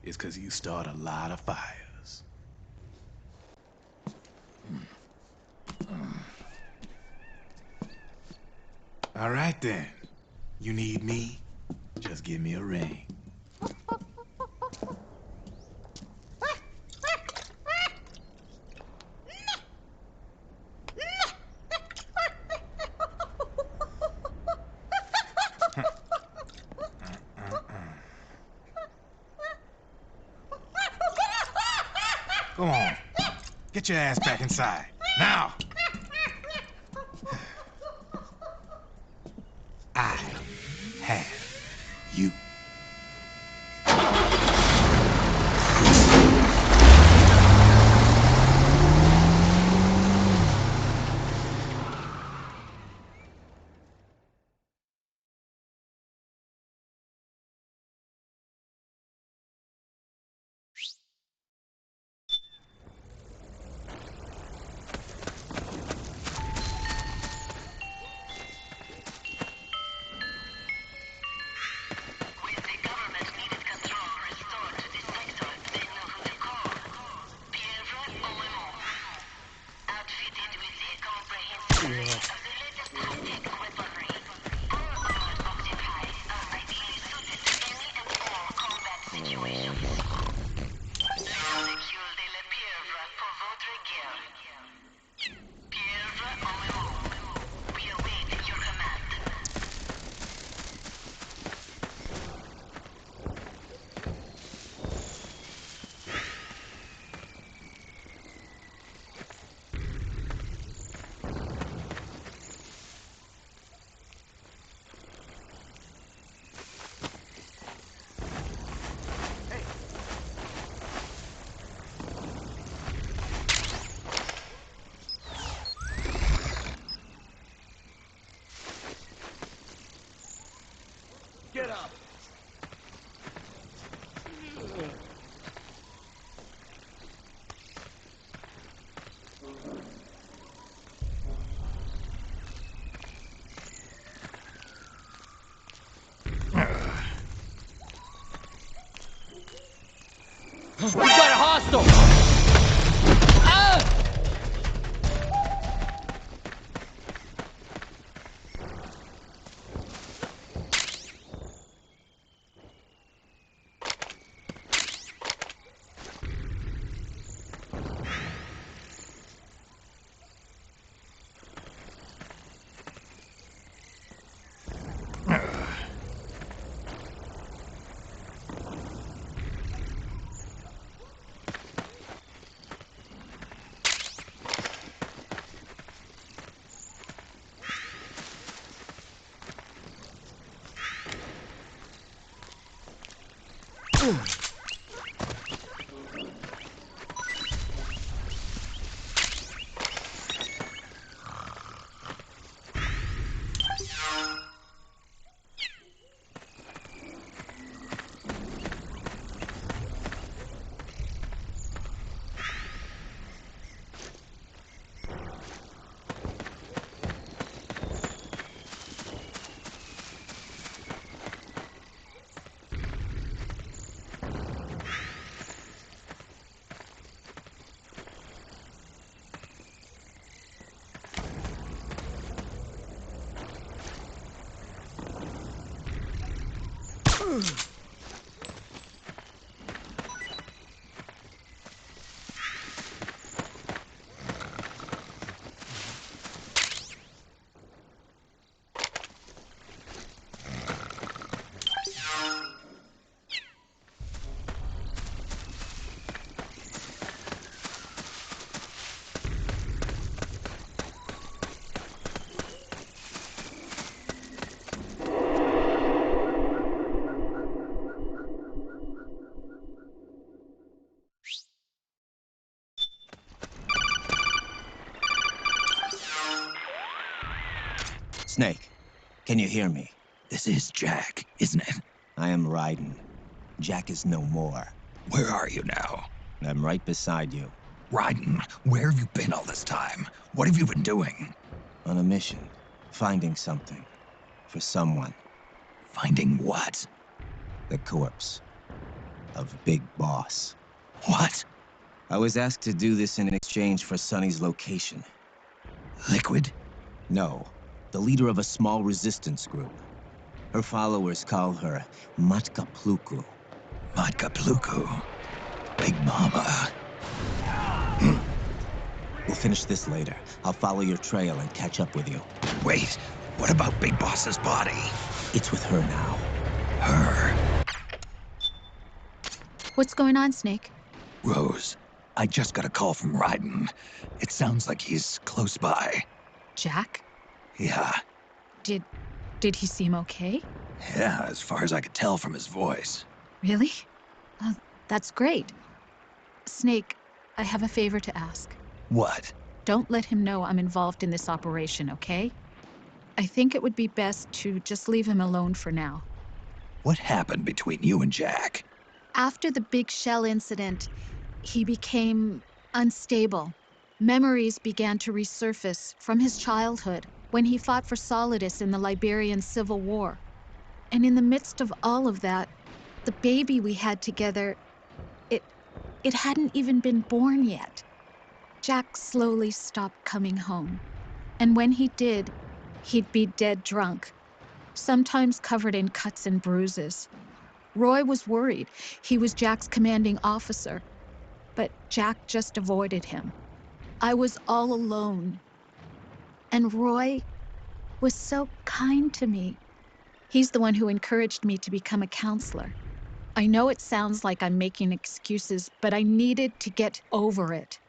is because you start a lot of fires. All right then. You need me? Just give me a ring. Go on. Get your ass back inside. Now! I have you. We got a hostile! Ah! Snake, can you hear me? This is Jack, isn't it? I am Raiden. Jack is no more. Where are you now? I'm right beside you. Raiden, where have you been all this time? What have you been doing? On a mission. Finding something. For someone. Finding what? The corpse. Of Big Boss. What? I was asked to do this in exchange for Sonny's location. Liquid? No. The leader of a small resistance group. Her followers call her Matka Pluku. Matka Pluku? Big Mama. We'll finish this later. I'll follow your trail and catch up with you. Wait, what about Big Boss's body? It's with her now. Her? What's going on, Snake? Rose, I just got a call from Raiden. It sounds like he's close by. Jack? Yeah. Did he seem okay? Yeah, as far as I could tell from his voice. Really? That's great. Snake, I have a favor to ask. What? Don't let him know I'm involved in this operation, okay? I think it would be best to just leave him alone for now. What happened between you and Jack? After the Big Shell incident, he became unstable. Memories began to resurface from his childhood when he fought for Solidus in the Liberian Civil War. And in the midst of all of that, the baby we had together, it hadn't even been born yet. Jack slowly stopped coming home. And when he did, he'd be dead drunk, sometimes covered in cuts and bruises. Roy was worried. He was Jack's commanding officer. But Jack just avoided him. I was all alone. And Roy was so kind to me. He's the one who encouraged me to become a counselor. I know it sounds like I'm making excuses, but I needed to get over it,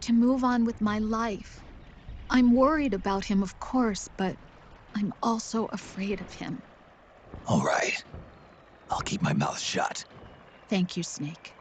to move on with my life. I'm worried about him, of course, but I'm also afraid of him. All right. I'll keep my mouth shut. Thank you, Snake.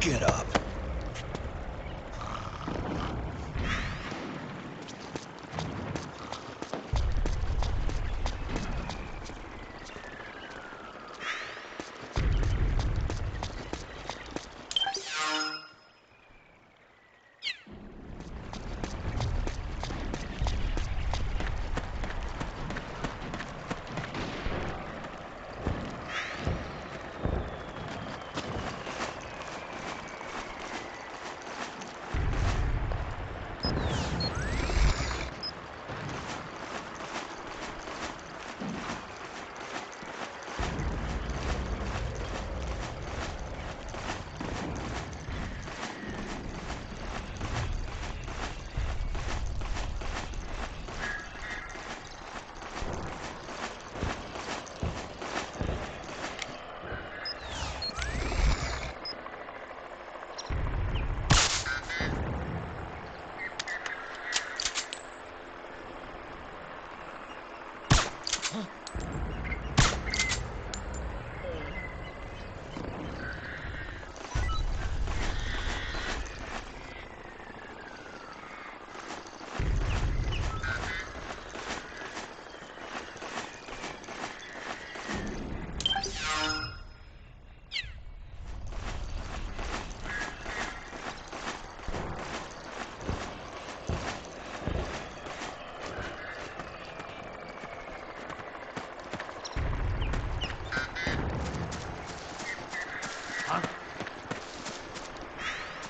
Get up.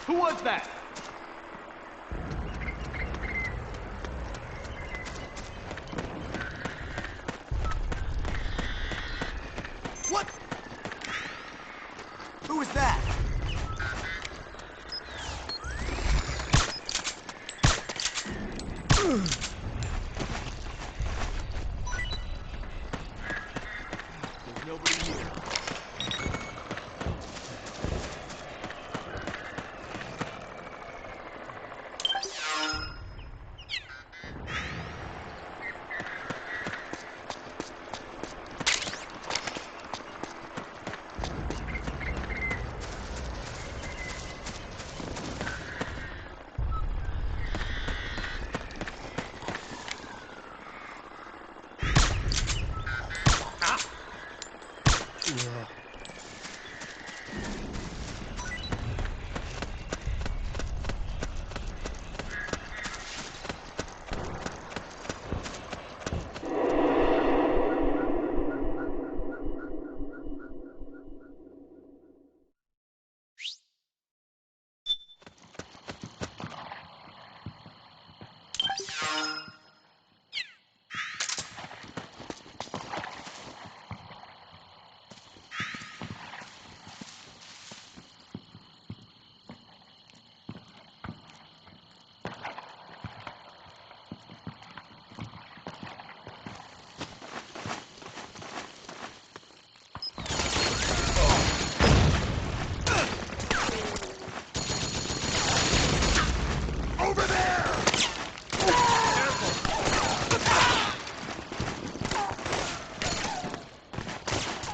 Who was that? What? Who was that? There's nobody here.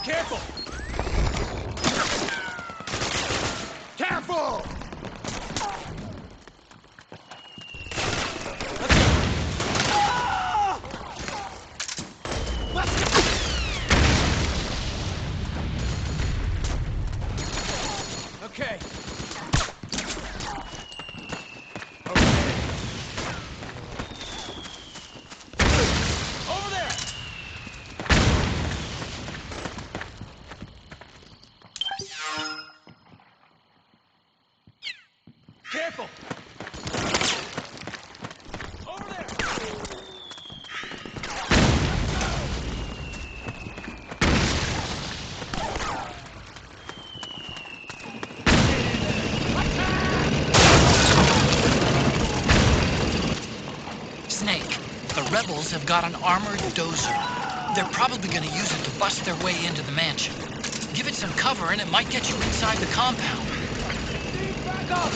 Careful! Careful! Okay. Over there! Careful! Over there! Snake, the rebels have got an armored dozer. They're probably gonna use it to bust their way into the mansion. Give it some cover and it might get you inside the compound. Back up!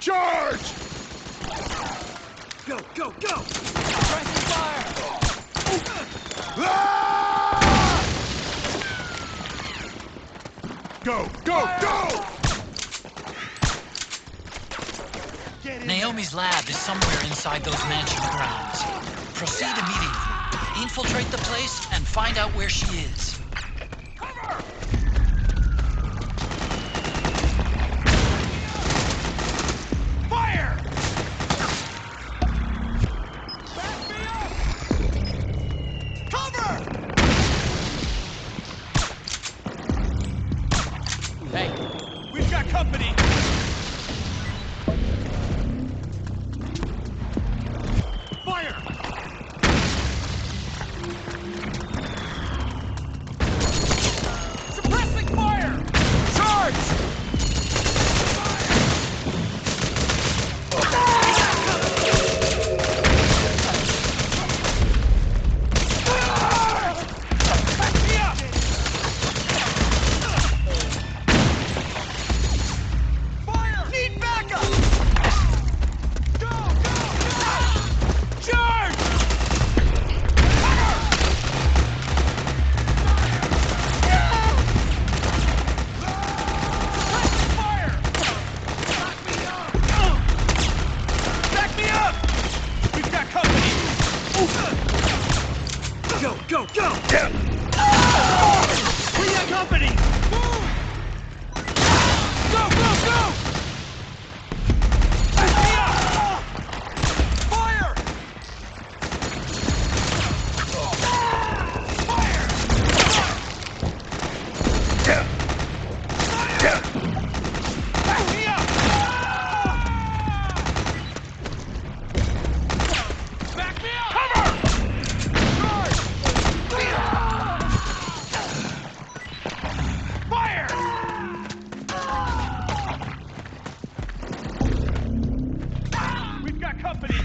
Charge! Go, go, go! Pressing fire! Go, go, go! Naomi's lab is somewhere inside those mansion grounds. Proceed immediately. Infiltrate the place and find out where she is. Fire! Cover! Hey, we've got company! Fire! Suppressing fire! Charge! Go, go, go! We got company! Move! Go, go, go! Back me up! Fire! Fire! Fire! Back me up! Back me up! Cover! Fire! We've got company!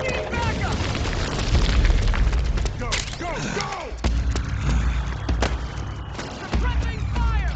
Need backup! Go, go, go! Suppressing fire!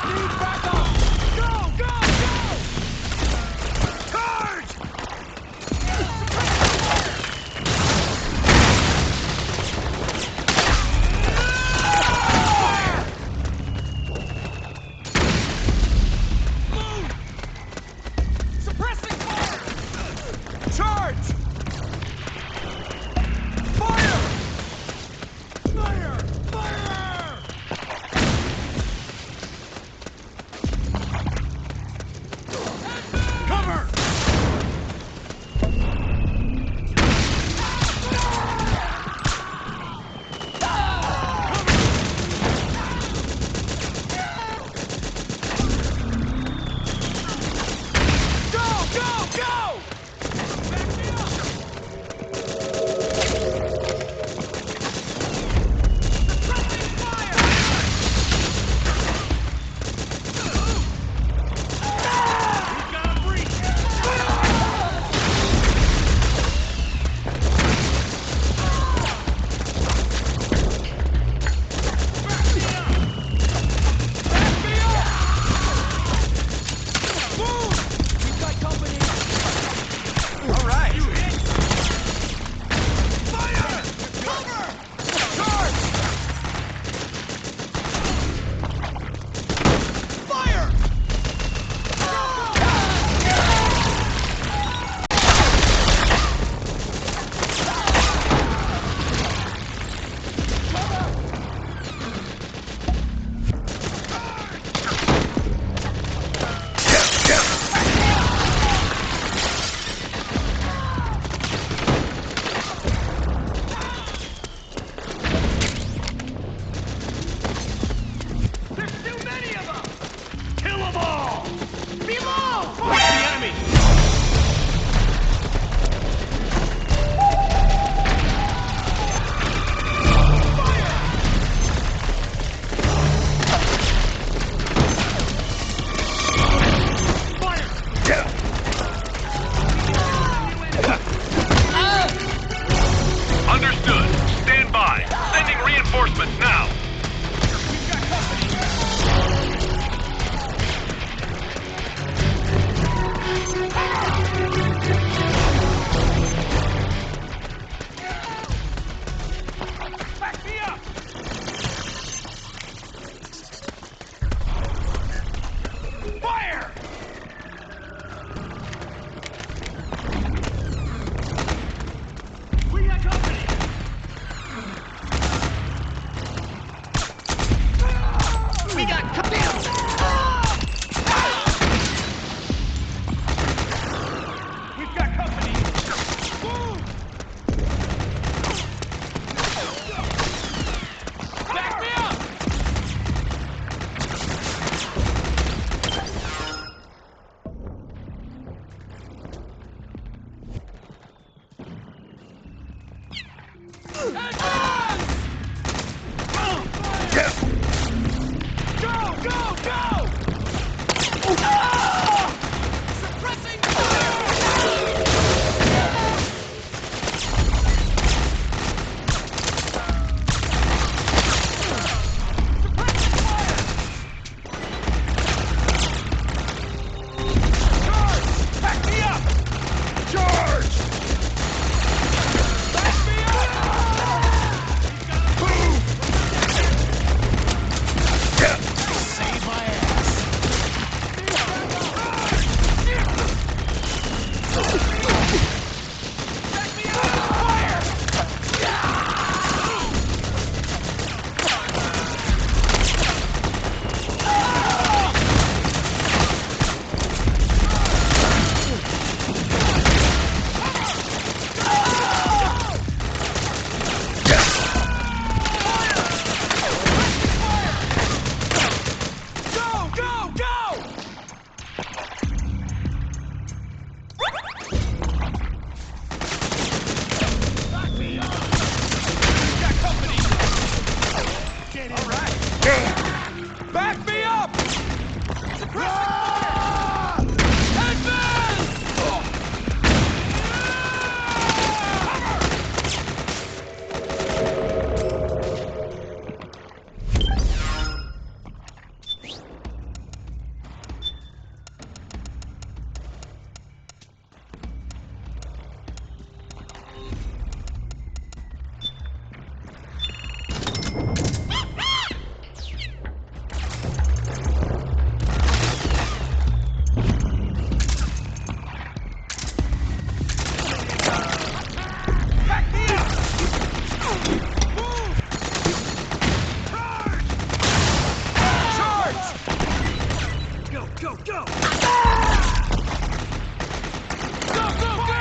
Need backup! go! Go, go, go!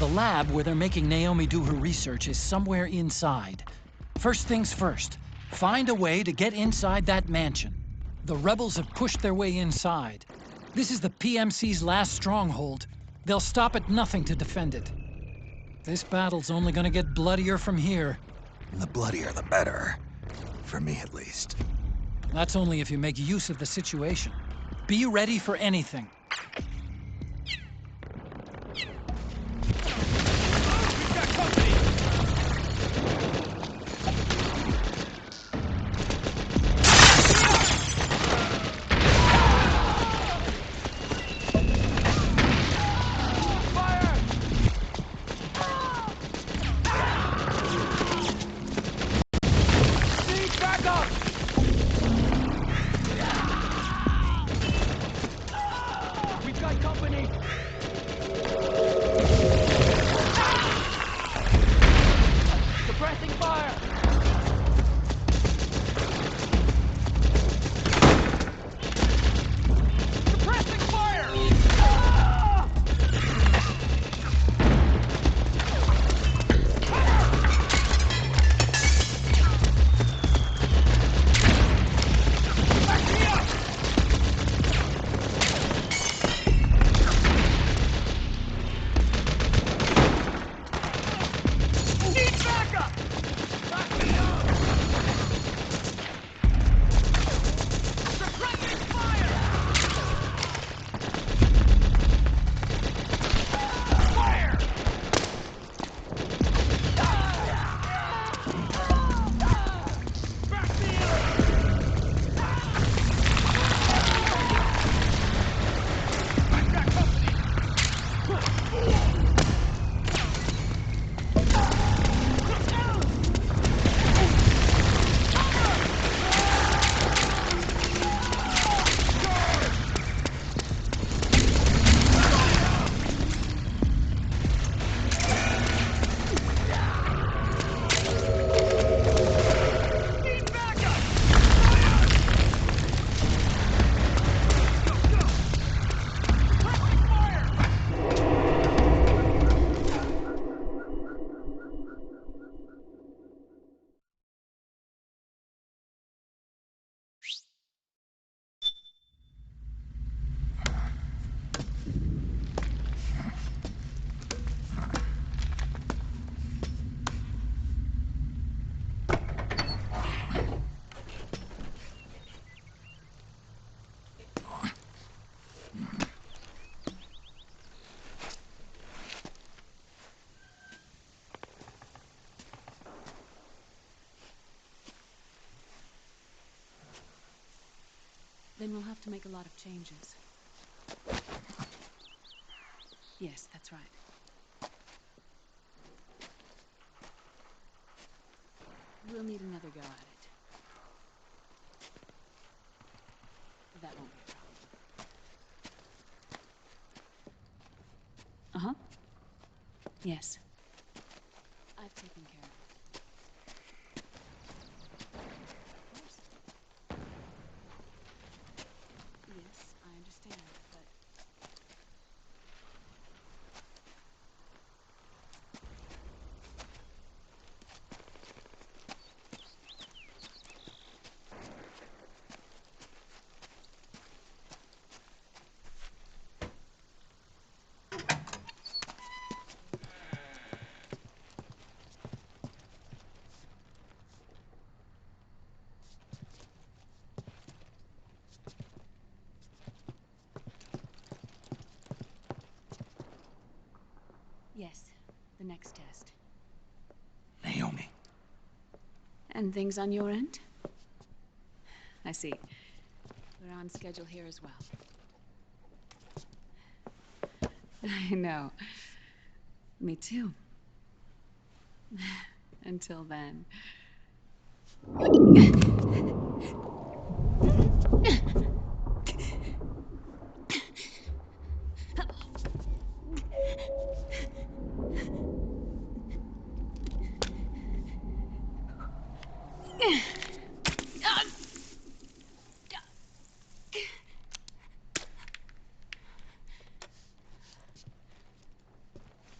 The lab where they're making Naomi do her research is somewhere inside. First things first, find a way to get inside that mansion. The rebels have pushed their way inside. This is the PMC's last stronghold. They'll stop at nothing to defend it. This battle's only gonna get bloodier from here. The bloodier the better. For me at least. That's only if you make use of the situation. Be ready for anything. Then we'll have to make a lot of changes. Yes, that's right. We'll need another go at it. That won't be a problem. Uh-huh. Yes. I've taken care of it. Of course. Yes, I understand, but... Yes, the next test. Naomi. And things on your end? I see. We're on schedule here as well. I know. Me too. Until then.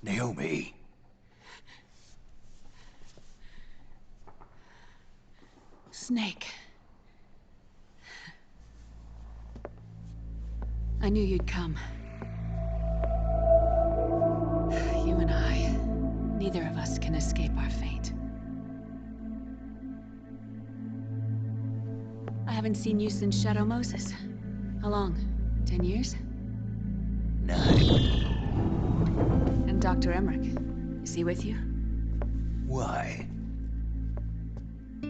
Naomi. Snake. I knew you'd come. You and I, neither of us can escape our fate. I haven't seen you since Shadow Moses. How long? 10 years? 9. And Dr. Emmerich, is he with you? Why?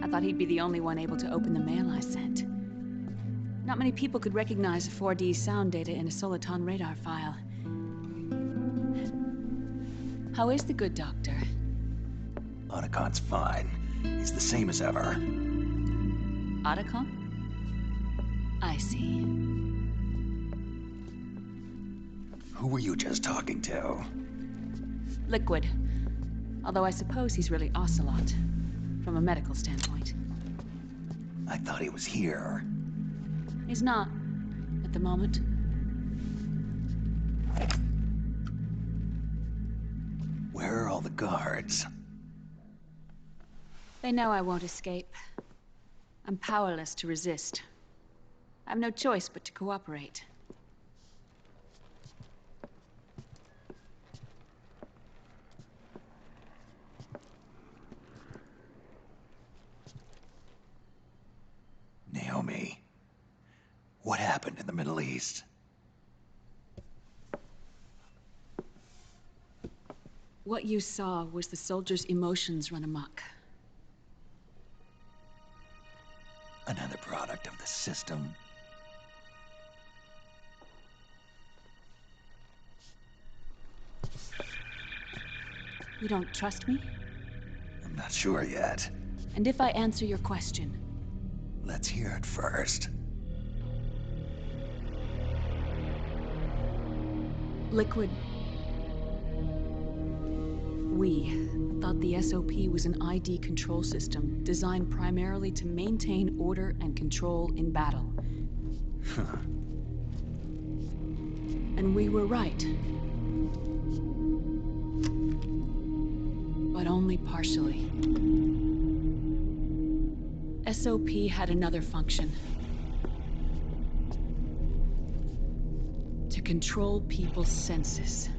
I thought he'd be the only one able to open the mail I sent. Not many people could recognize 4D sound data in a Soliton radar file. How is the good doctor? Otacon's fine. He's the same as ever. Otacon? I see. Who were you just talking to? Liquid. Although I suppose he's really Ocelot, from a medical standpoint. I thought he was here. He's not, at the moment. Where are all the guards? They know I won't escape. I'm powerless to resist. I have no choice but to cooperate. Naomi, what happened in the Middle East? What you saw was the soldiers' emotions run amok. Another product of the system. You don't trust me? I'm not sure yet. And if I answer your question? Let's hear it first. Liquid. We thought the SOP was an ID control system designed primarily to maintain order and control in battle. And we were right. But only partially. SOP had another function. To control people's senses.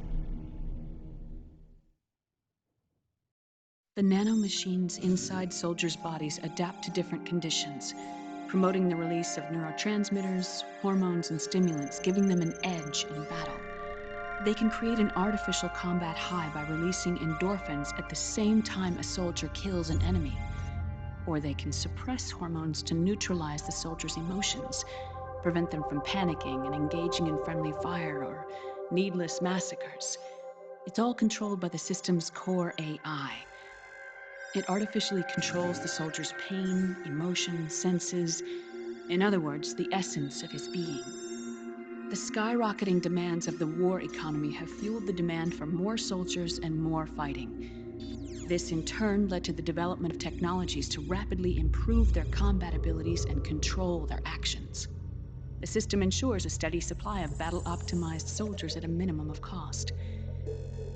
The nanomachines inside soldiers' bodies adapt to different conditions, promoting the release of neurotransmitters, hormones, and stimulants, giving them an edge in battle. They can create an artificial combat high by releasing endorphins at the same time a soldier kills an enemy. Or they can suppress hormones to neutralize the soldier's emotions, prevent them from panicking and engaging in friendly fire or needless massacres. It's all controlled by the system's core AI. It artificially controls the soldier's pain, emotion, senses. In other words, the essence of his being. The skyrocketing demands of the war economy have fueled the demand for more soldiers and more fighting. This in turn led to the development of technologies to rapidly improve their combat abilities and control their actions. The system ensures a steady supply of battle-optimized soldiers at a minimum of cost.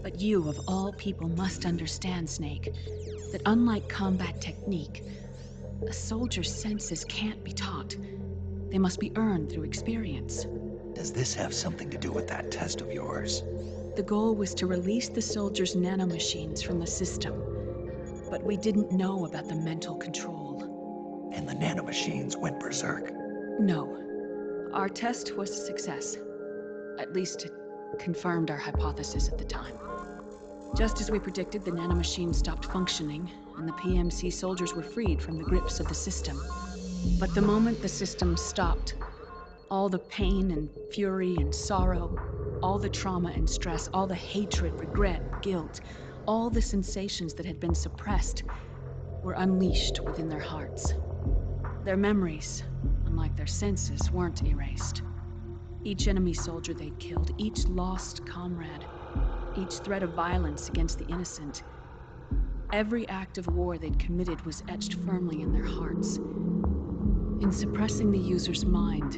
But you, of all people, must understand, Snake, that unlike combat technique, a soldier's senses can't be taught. They must be earned through experience. Does this have something to do with that test of yours? The goal was to release the soldiers' nanomachines from the system, but we didn't know about the mental control. And the nanomachines went berserk? No. Our test was a success. At least it confirmed our hypothesis at the time. Just as we predicted, the nanomachines stopped functioning, and the PMC soldiers were freed from the grips of the system. But the moment the system stopped, all the pain and fury and sorrow, all the trauma and stress, all the hatred, regret, guilt, all the sensations that had been suppressed were unleashed within their hearts. Their memories, unlike their senses, weren't erased. Each enemy soldier they'd killed, each lost comrade, each threat of violence against the innocent, every act of war they'd committed was etched firmly in their hearts. In suppressing the user's mind,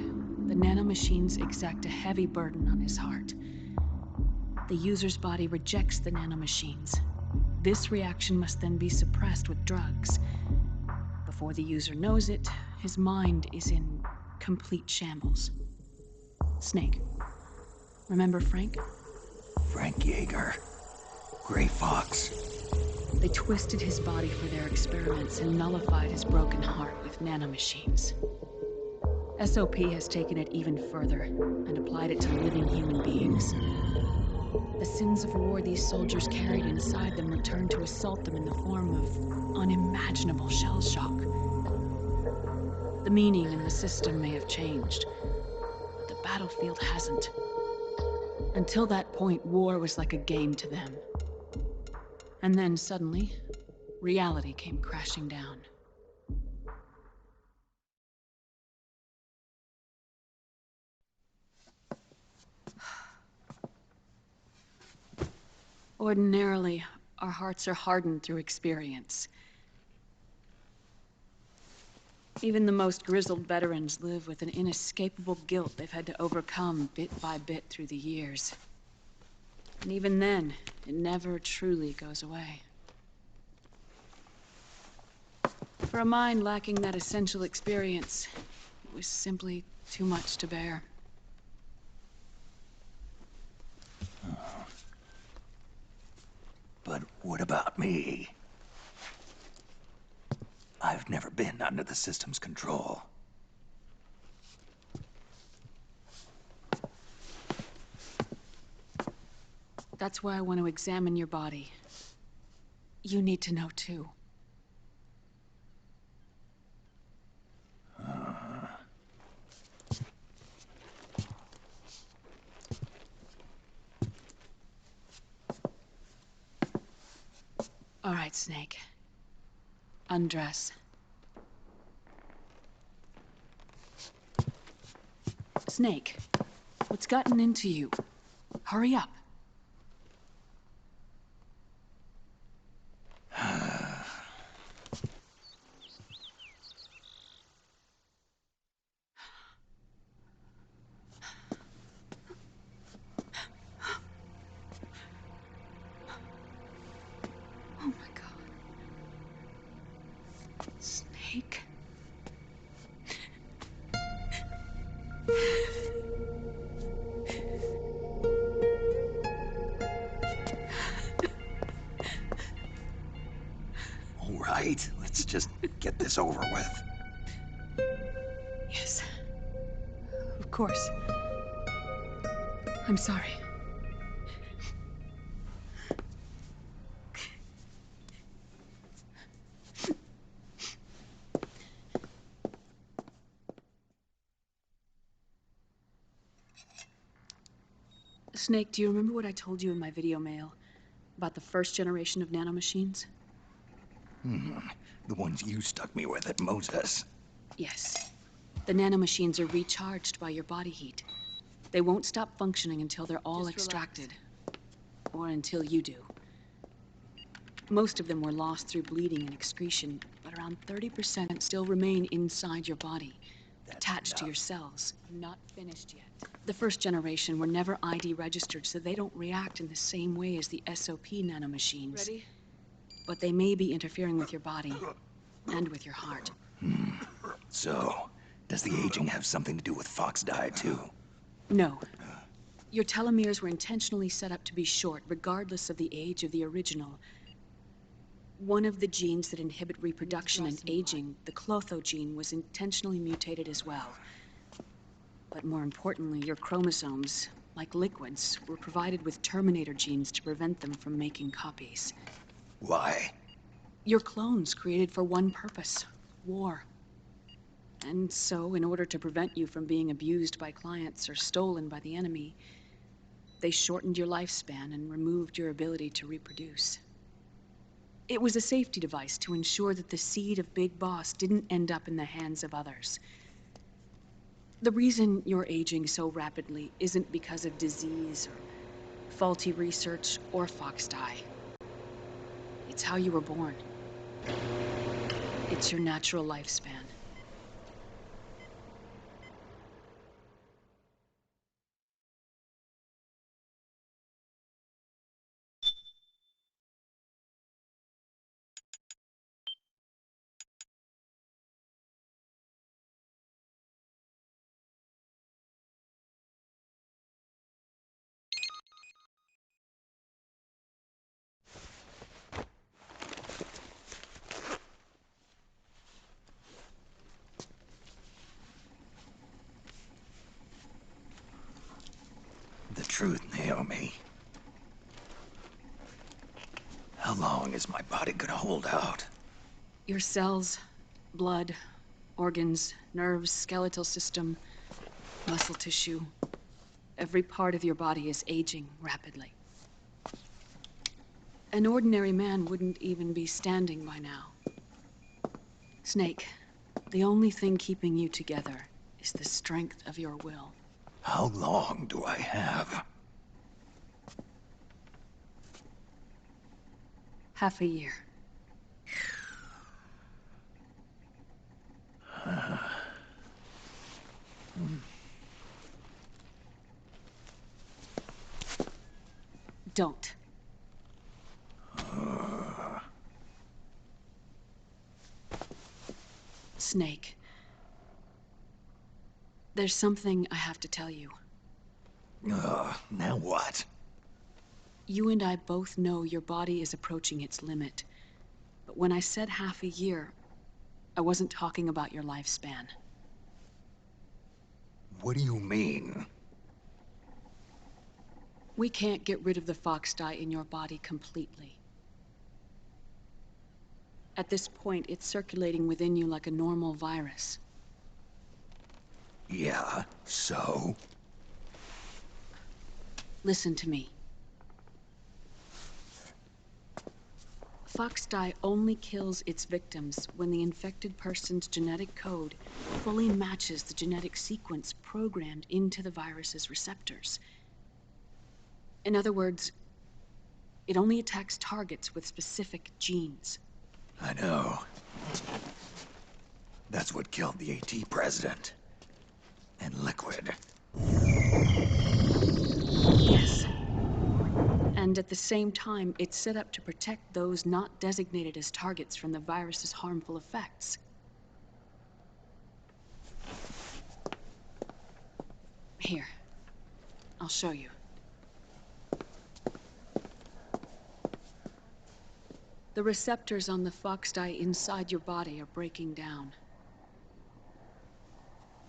the nanomachines exact a heavy burden on his heart. The user's body rejects the nanomachines. This reaction must then be suppressed with drugs. Before the user knows it, his mind is in complete shambles. Snake, remember Frank? Frank Yeager. Gray Fox. They twisted his body for their experiments and nullified his broken heart with nanomachines. SOP has taken it even further and applied it to living human beings. The sins of war these soldiers carried inside them returned to assault them in the form of unimaginable shell shock. The meaning and the system may have changed, but the battlefield hasn't. Until that point, war was like a game to them. And then suddenly, reality came crashing down. Ordinarily, our hearts are hardened through experience. Even the most grizzled veterans live with an inescapable guilt they've had to overcome bit by bit through the years. And even then, it never truly goes away. For a mind lacking that essential experience, it was simply too much to bear. But what about me? I've never been under the system's control. That's why I want to examine your body. You need to know too. All right, Snake. Undress. Snake, what's gotten into you? Hurry up. Oh my God. Snake. All right, let's just get this over with. Yes. Of course. I'm sorry. Snake, do you remember what I told you in my video mail about the first generation of nanomachines? The ones you stuck me with at Moses. Yes. The nanomachines are recharged by your body heat. They won't stop functioning until they're all extracted. Or until you do. Most of them were lost through bleeding and excretion, but around 30% still remain inside your body, attached to your cells. I'm not finished yet. The first generation were never ID registered, so they don't react in the same way as the SOP nanomachines. Ready? But they may be interfering with your body, and with your heart. So, does the aging have something to do with Fox die too? No. Your telomeres were intentionally set up to be short, regardless of the age of the original. One of the genes that inhibit reproduction and aging, the Clotho gene, was intentionally mutated as well. But more importantly, your chromosomes, like liquids, were provided with terminator genes to prevent them from making copies. Why? Your clones created for one purpose: war. And so, in order to prevent you from being abused by clients or stolen by the enemy, they shortened your lifespan and removed your ability to reproduce. It was a safety device to ensure that the seed of Big Boss didn't end up in the hands of others. The reason you're aging so rapidly isn't because of disease or faulty research or Fox die. It's how you were born. It's your natural lifespan. The truth, Naomi. How long is my body gonna hold out? Your cells, blood, organs, nerves, skeletal system, muscle tissue. Every part of your body is aging rapidly. An ordinary man wouldn't even be standing by now. Snake, the only thing keeping you together is the strength of your will. How long do I have? Half a year. Don't. Snake. There's something I have to tell you. Now what? You and I both know your body is approaching its limit. But when I said half a year, I wasn't talking about your lifespan. What do you mean? We can't get rid of the Fox dye in your body completely. At this point, it's circulating within you like a normal virus. Yeah, so? Listen to me. Fox dye only kills its victims when the infected person's genetic code fully matches the genetic sequence programmed into the virus's receptors. In other words, it only attacks targets with specific genes. I know. That's what killed the AT president. And Liquid. Yes. And at the same time, it's set up to protect those not designated as targets from the virus's harmful effects. Here. I'll show you. The receptors on the Fox dye inside your body are breaking down.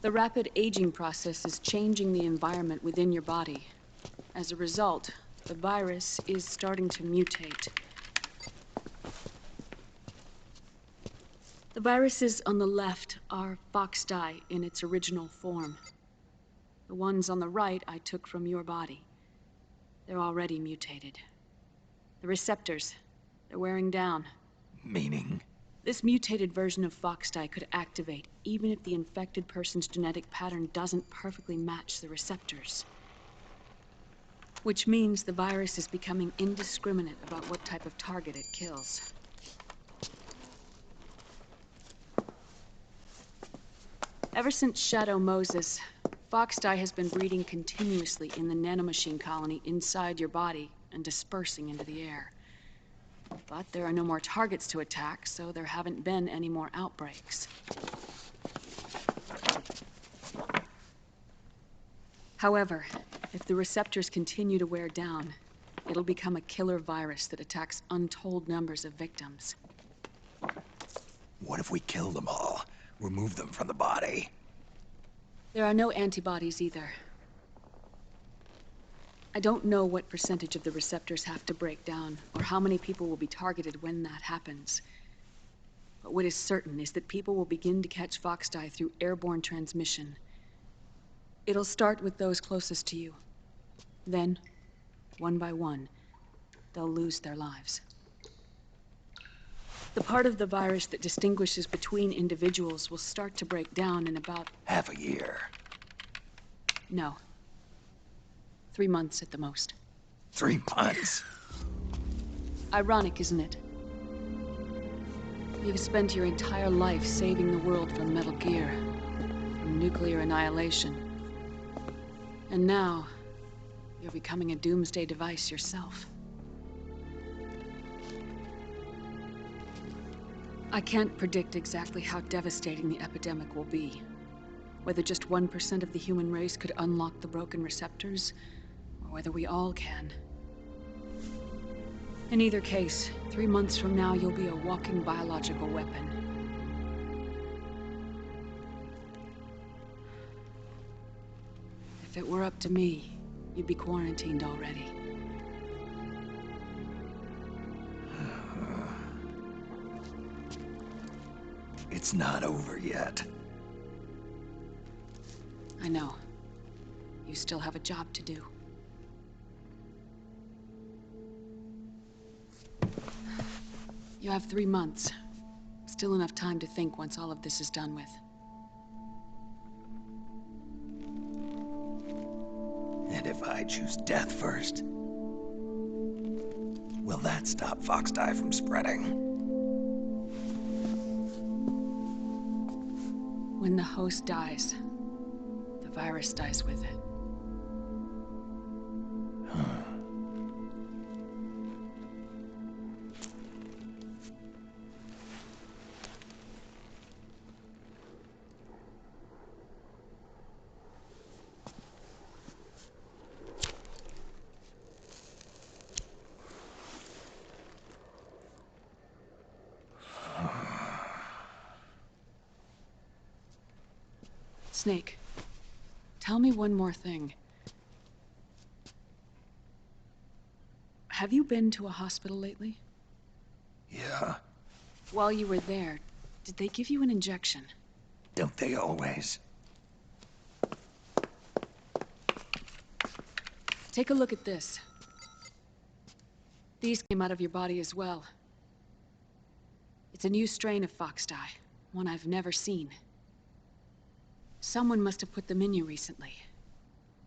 The rapid aging process is changing the environment within your body. As a result, the virus is starting to mutate. The viruses on the left are Fox dye in its original form. The ones on the right I took from your body. They're already mutated. The receptors, they're wearing down. Meaning? This mutated version of Foxdie could activate even if the infected person's genetic pattern doesn't perfectly match the receptors. Which means the virus is becoming indiscriminate about what type of target it kills. Ever since Shadow Moses, Foxdie has been breeding continuously in the nanomachine colony inside your body and dispersing into the air. But there are no more targets to attack, so there haven't been any more outbreaks. However, if the receptors continue to wear down, it'll become a killer virus that attacks untold numbers of victims. What if we kill them all? Remove them from the body? There are no antibodies either. I don't know what percentage of the receptors have to break down, or how many people will be targeted when that happens. But what is certain is that people will begin to catch Foxdie through airborne transmission. It'll start with those closest to you. Then, one by one, they'll lose their lives. The part of the virus that distinguishes between individuals will start to break down in about... half a year. No. 3 months at the most. 3 months? Ironic, isn't it? You've spent your entire life saving the world from Metal Gear, from nuclear annihilation. And now, you're becoming a doomsday device yourself. I can't predict exactly how devastating the epidemic will be. Whether just 1% of the human race could unlock the broken receptors, or whether we all can. In either case, 3 months from now, you'll be a walking biological weapon. If it were up to me, you'd be quarantined already. It's not over yet. I know. You still have a job to do. You have 3 months. Still enough time to think once all of this is done with. And if I choose death first, will that stop Foxdie from spreading? When the host dies, the virus dies with it. Snake, tell me one more thing. Have you been to a hospital lately? Yeah. While you were there, did they give you an injection? Don't they always? Take a look at this. These came out of your body as well. It's a new strain of Foxdie, one I've never seen. Someone must have put them in you recently.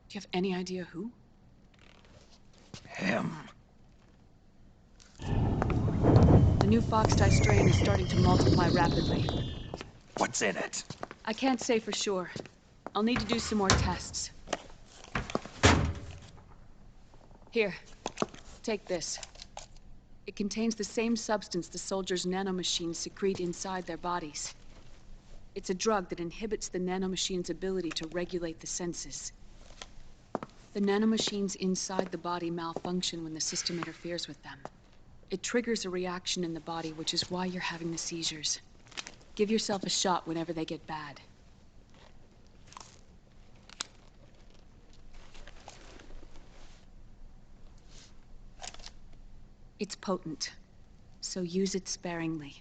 Do you have any idea who? Him. The new Foxdie strain is starting to multiply rapidly. What's in it? I can't say for sure. I'll need to do some more tests. Here, take this. It contains the same substance the soldiers' nanomachines secrete inside their bodies. It's a drug that inhibits the nanomachine's ability to regulate the senses. The nanomachines inside the body malfunction when the system interferes with them. It triggers a reaction in the body, which is why you're having the seizures. Give yourself a shot whenever they get bad. It's potent, so use it sparingly,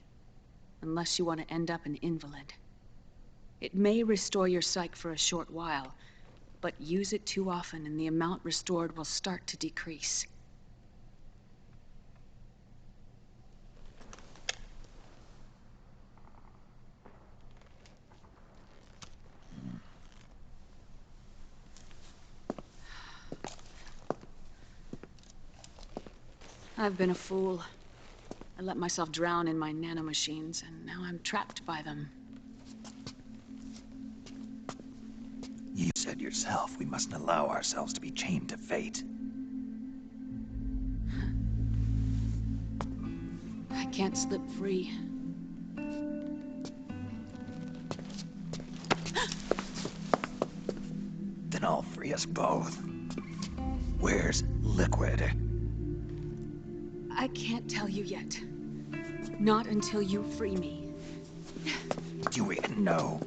unless you want to end up an invalid. It may restore your psyche for a short while, but use it too often and the amount restored will start to decrease. I've been a fool. I let myself drown in my nanomachines, and now I'm trapped by them. You said yourself we mustn't allow ourselves to be chained to fate. I can't slip free. Then I'll free us both. Where's Liquid? I can't tell you yet. Not until you free me. Do we even know?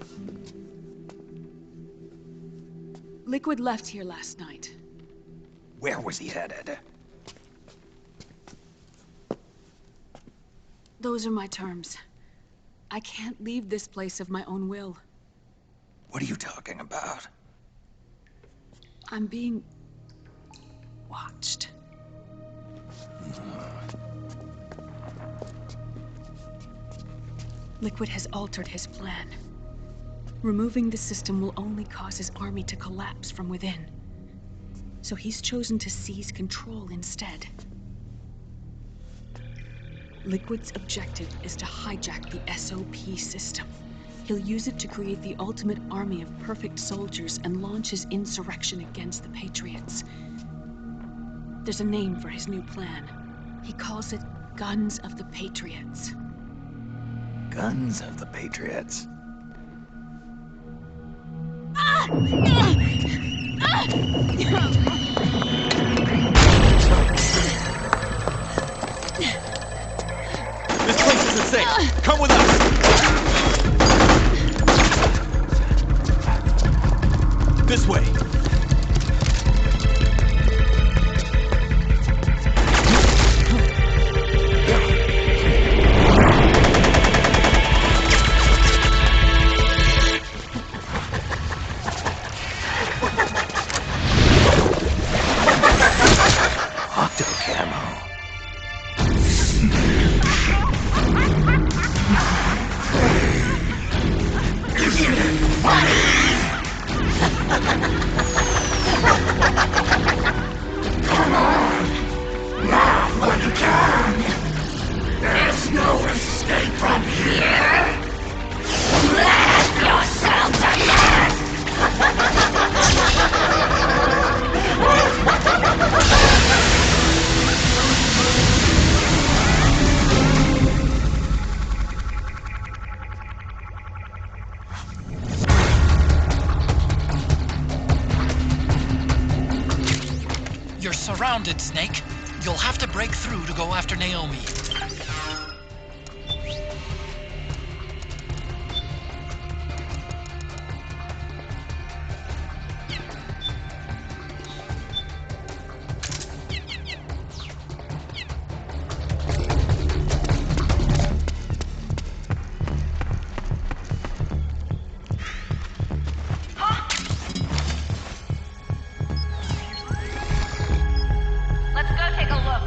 Liquid left here last night. Where was he headed? Those are my terms. I can't leave this place of my own will. What are you talking about? I'm being watched. Liquid has altered his plan. Removing the system will only cause his army to collapse from within. So he's chosen to seize control instead. Liquid's objective is to hijack the SOP system. He'll use it to create the ultimate army of perfect soldiers and launch his insurrection against the Patriots. There's a name for his new plan. He calls it Guns of the Patriots. Guns of the Patriots? This place isn't safe. Come with us. This way. You're surrounded, Snake. You'll have to break through to go after Naomi. Let's go take a look.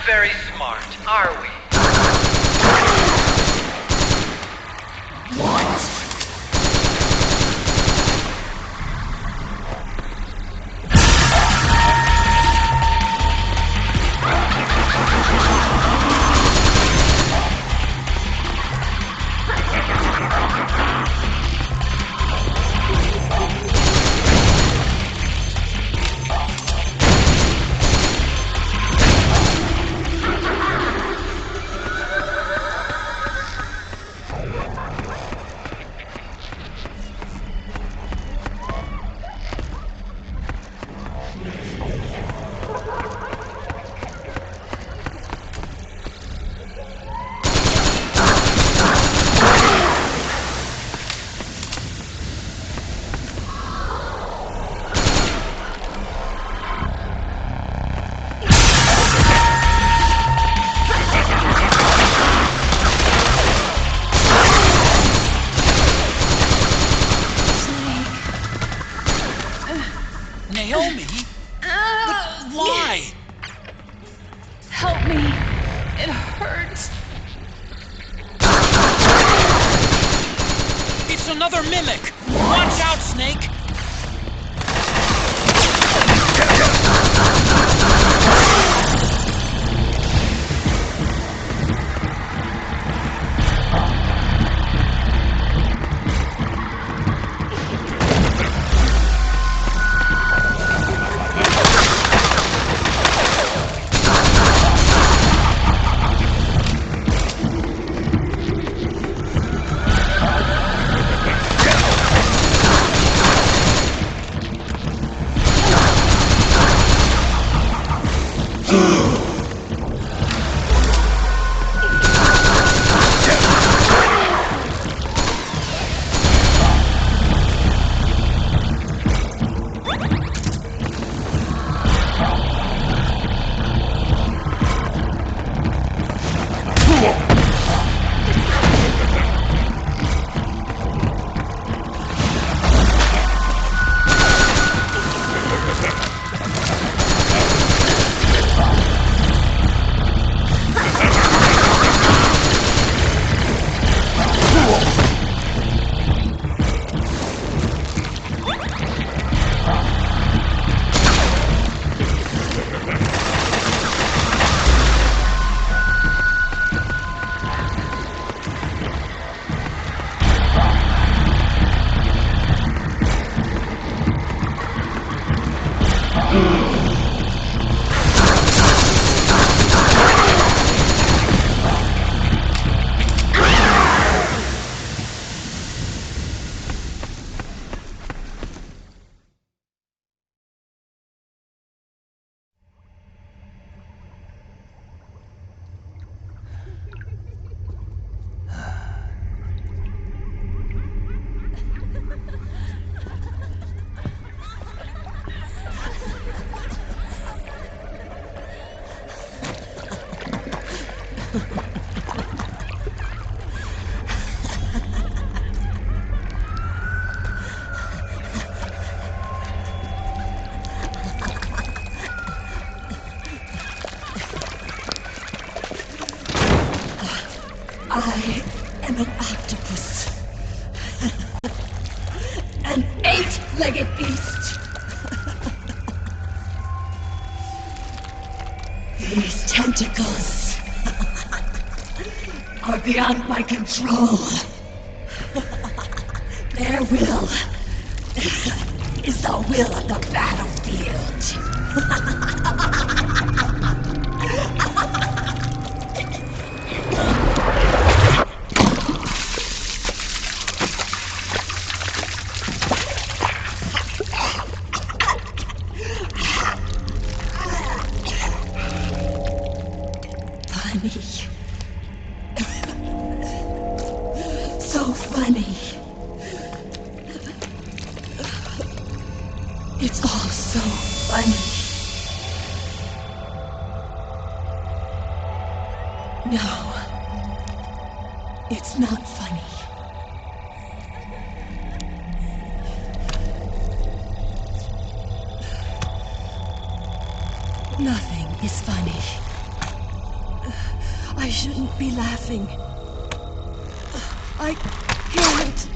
very smart, are we? Naomi? But why? Help me. It hurts. It's another mimic! Watch out, Snake! I am an octopus. An 8-legged beast. These tentacles are beyond my control. Their will is the will of the battlefield. So funny. It's all so funny. No, it's not funny. Nothing is funny. I shouldn't be laughing. I can't.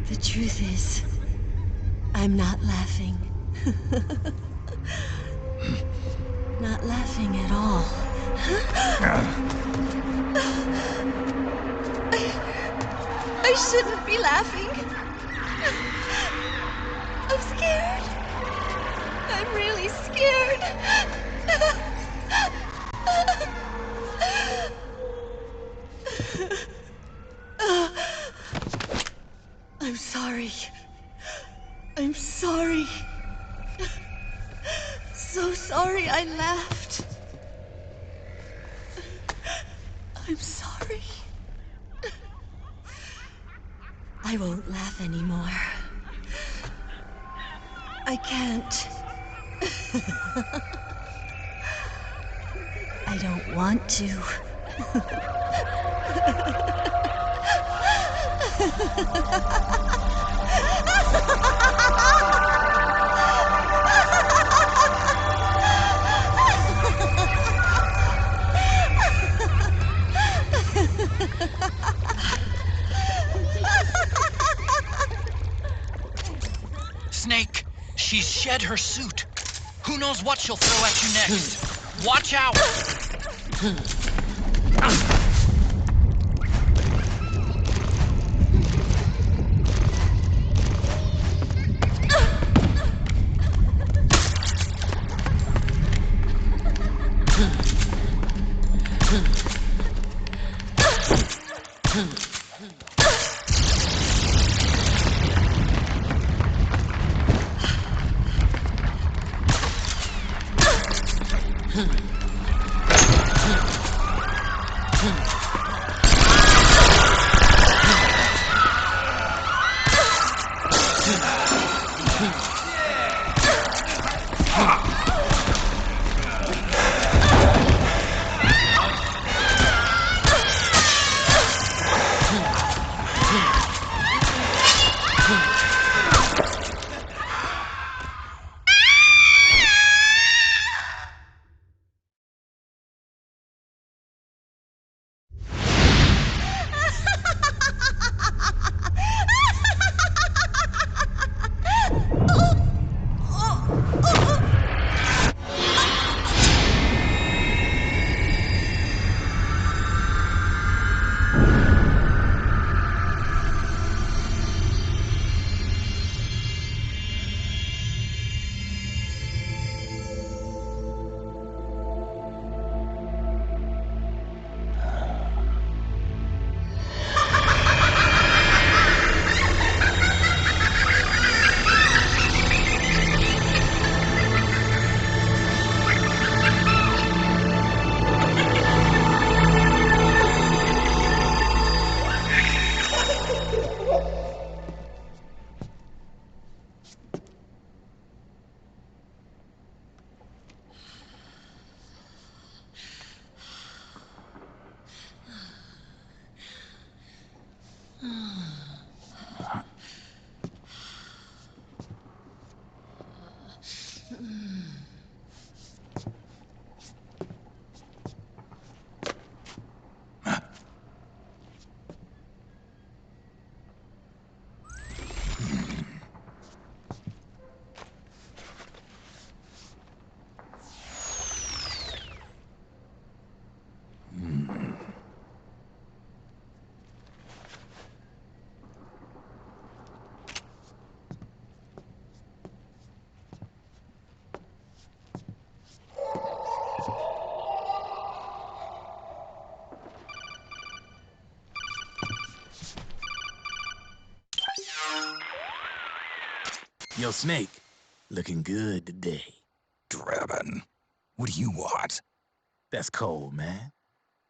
The truth is, I'm not laughing. Not laughing at all. I shouldn't be laughing. I'm scared. I'm really scared. I'm sorry. I'm sorry. So sorry I laughed. I'm sorry. I won't laugh anymore. I can't. I don't want to. Snake, she's shed her suit. Who knows what she'll throw at you next? Watch out! Yo, Snake, looking good today. Drebin, what do you want? That's cold, man.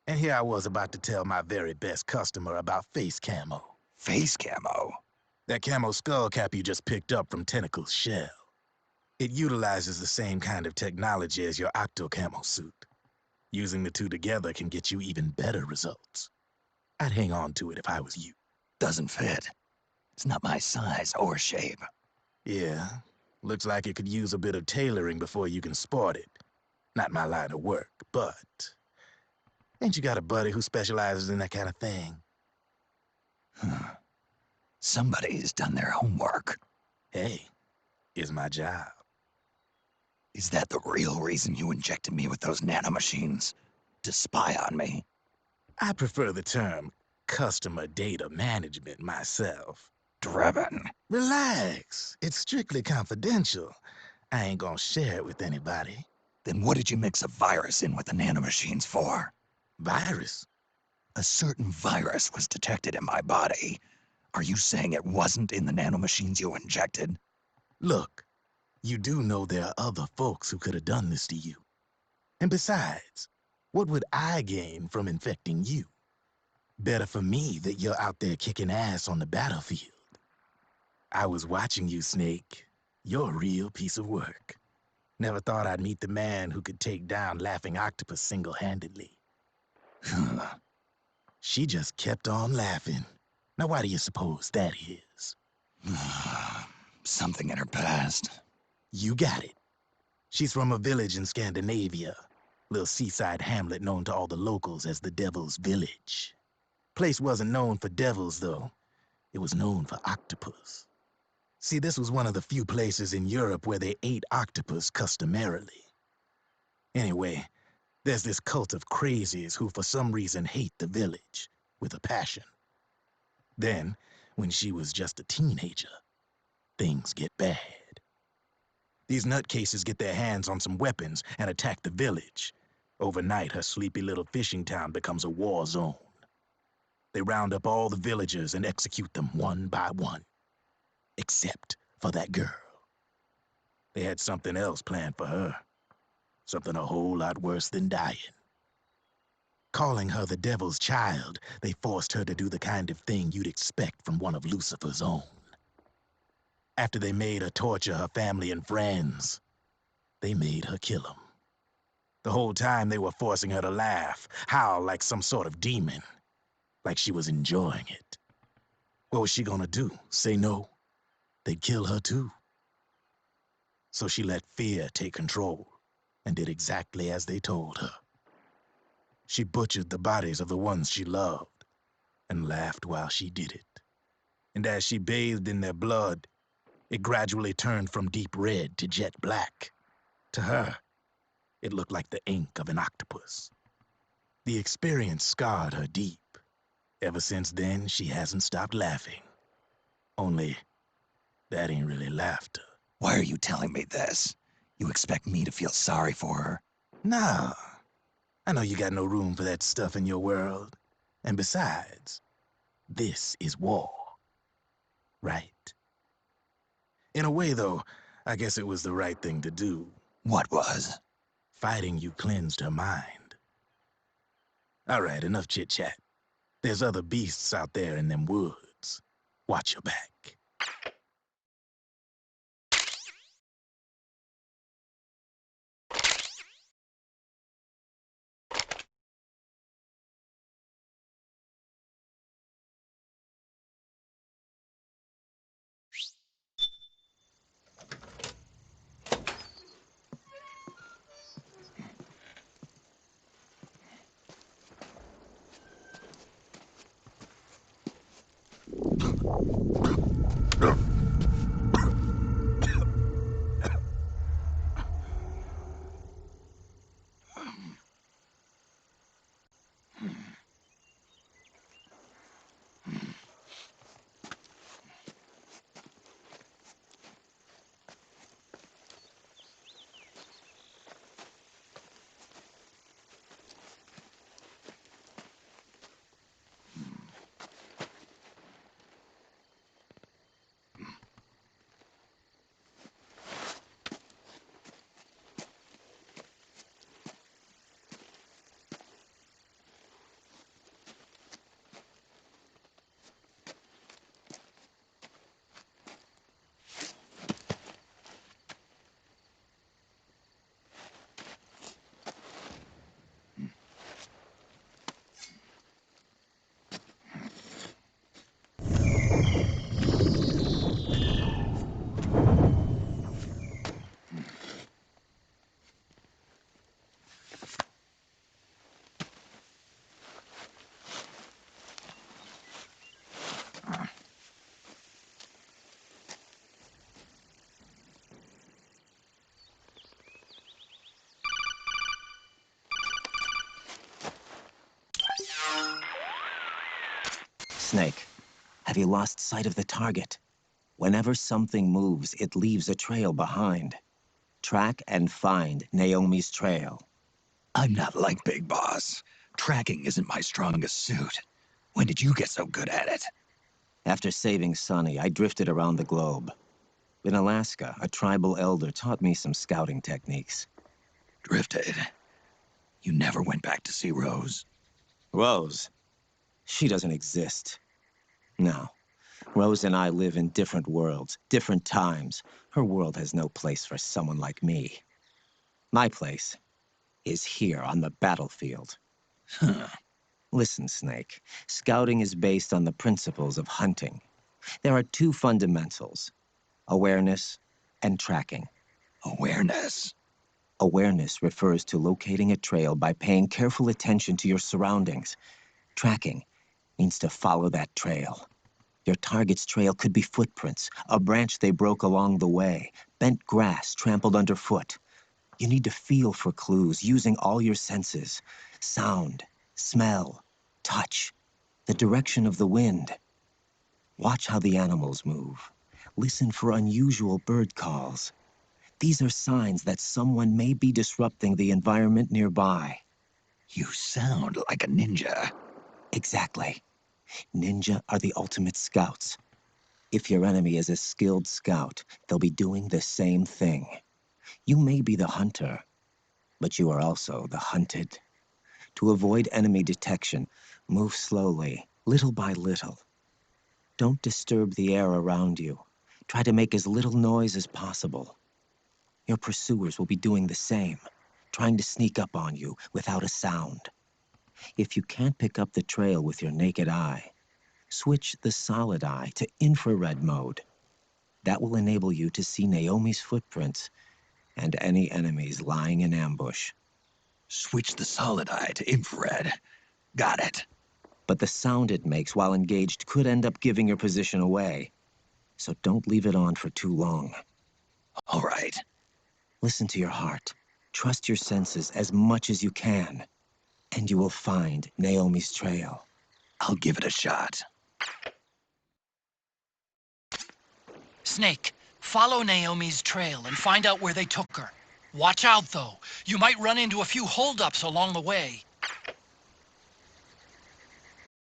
And here I was about to tell my very best customer about face camo. Face camo? That camo skull cap you just picked up from Tentacle's shell. It utilizes the same kind of technology as your octo camo suit. Using the two together can get you even better results. I'd hang on to it if I was you. Doesn't fit. It's not my size or shape. Yeah, looks like it could use a bit of tailoring before you can sport it. Not my line of work, but... ain't you got a buddy who specializes in that kind of thing? Somebody's done their homework. Hey, it's my job. Is that the real reason you injected me with those nanomachines? To spy on me? I prefer the term customer data management myself. Drebin. Relax. It's strictly confidential. I ain't gonna share it with anybody. Then what did you mix a virus in with the nanomachines for? Virus? A certain virus was detected in my body. Are you saying it wasn't in the nanomachines you injected? Look, you do know there are other folks who could have done this to you. And besides, what would I gain from infecting you? Better for me that you're out there kicking ass on the battlefield. I was watching you, Snake. You're a real piece of work. Never thought I'd meet the man who could take down Laughing Octopus single-handedly. She just kept on laughing. Now, why do you suppose that is? Something in her past. You got it. She's from a village in Scandinavia. Little seaside hamlet known to all the locals as the Devil's Village. Place wasn't known for devils, though. It was known for octopus. See, this was one of the few places in Europe where they ate octopus customarily. Anyway, there's this cult of crazies who for some reason hate the village with a passion. Then, when she was just a teenager, things get bad. These nutcases get their hands on some weapons and attack the village. Overnight, her sleepy little fishing town becomes a war zone. They round up all the villagers and execute them one by one. Except for that girl. They had something else planned for her. Something a whole lot worse than dying. Calling her the Devil's Child, they forced her to do the kind of thing you'd expect from one of Lucifer's own. After they made her torture her family and friends, they made her kill them. The whole time they were forcing her to laugh, howl like some sort of demon. Like she was enjoying it. What was she gonna do? Say no? They'd kill her too. So she let fear take control and did exactly as they told her. She butchered the bodies of the ones she loved and laughed while she did it. And as she bathed in their blood, it gradually turned from deep red to jet black. To her, it looked like the ink of an octopus. The experience scarred her deep. Ever since then, she hasn't stopped laughing. Only, that ain't really laughter. Why are you telling me this? You expect me to feel sorry for her? Nah. I know you got no room for that stuff in your world. And besides, this is war. Right? In a way, though, I guess it was the right thing to do. What was? Fighting you cleansed her mind. All right, enough chit-chat. There's other beasts out there in them woods. Watch your back. Snake, have you lost sight of the target? Whenever something moves, it leaves a trail behind. Track and find Naomi's trail. I'm not like Big Boss. Tracking isn't my strongest suit. When did you get so good at it? After saving Sonny, I drifted around the globe. In Alaska, a tribal elder taught me some scouting techniques. Drifted? You never went back to see Rose? Rose? She doesn't exist. No. Rose and I live in different worlds, different times. Her world has no place for someone like me. My place is here on the battlefield. Huh. Listen, Snake. Scouting is based on the principles of hunting. There are two fundamentals: awareness and tracking. Awareness? Awareness refers to locating a trail by paying careful attention to your surroundings. Tracking means to follow that trail. Your target's trail could be footprints, a branch they broke along the way, bent grass trampled underfoot. You need to feel for clues using all your senses: sound, smell, touch, the direction of the wind. Watch how the animals move. Listen for unusual bird calls. These are signs that someone may be disrupting the environment nearby. You sound like a ninja. Exactly. Ninja are the ultimate scouts. If your enemy is a skilled scout, they'll be doing the same thing. You may be the hunter, but you are also the hunted. To avoid enemy detection, move slowly, little by little. Don't disturb the air around you. Try to make as little noise as possible. Your pursuers will be doing the same, trying to sneak up on you without a sound. If you can't pick up the trail with your naked eye, switch the solid eye to infrared mode. That will enable you to see Naomi's footprints and any enemies lying in ambush. Switch the solid eye to infrared. Got it. But the sound it makes while engaged could end up giving your position away. So don't leave it on for too long. All right. Listen to your heart. Trust your senses as much as you can. And you will find Naomi's trail. I'll give it a shot. Snake, follow Naomi's trail and find out where they took her. Watch out, though. You might run into a few holdups along the way.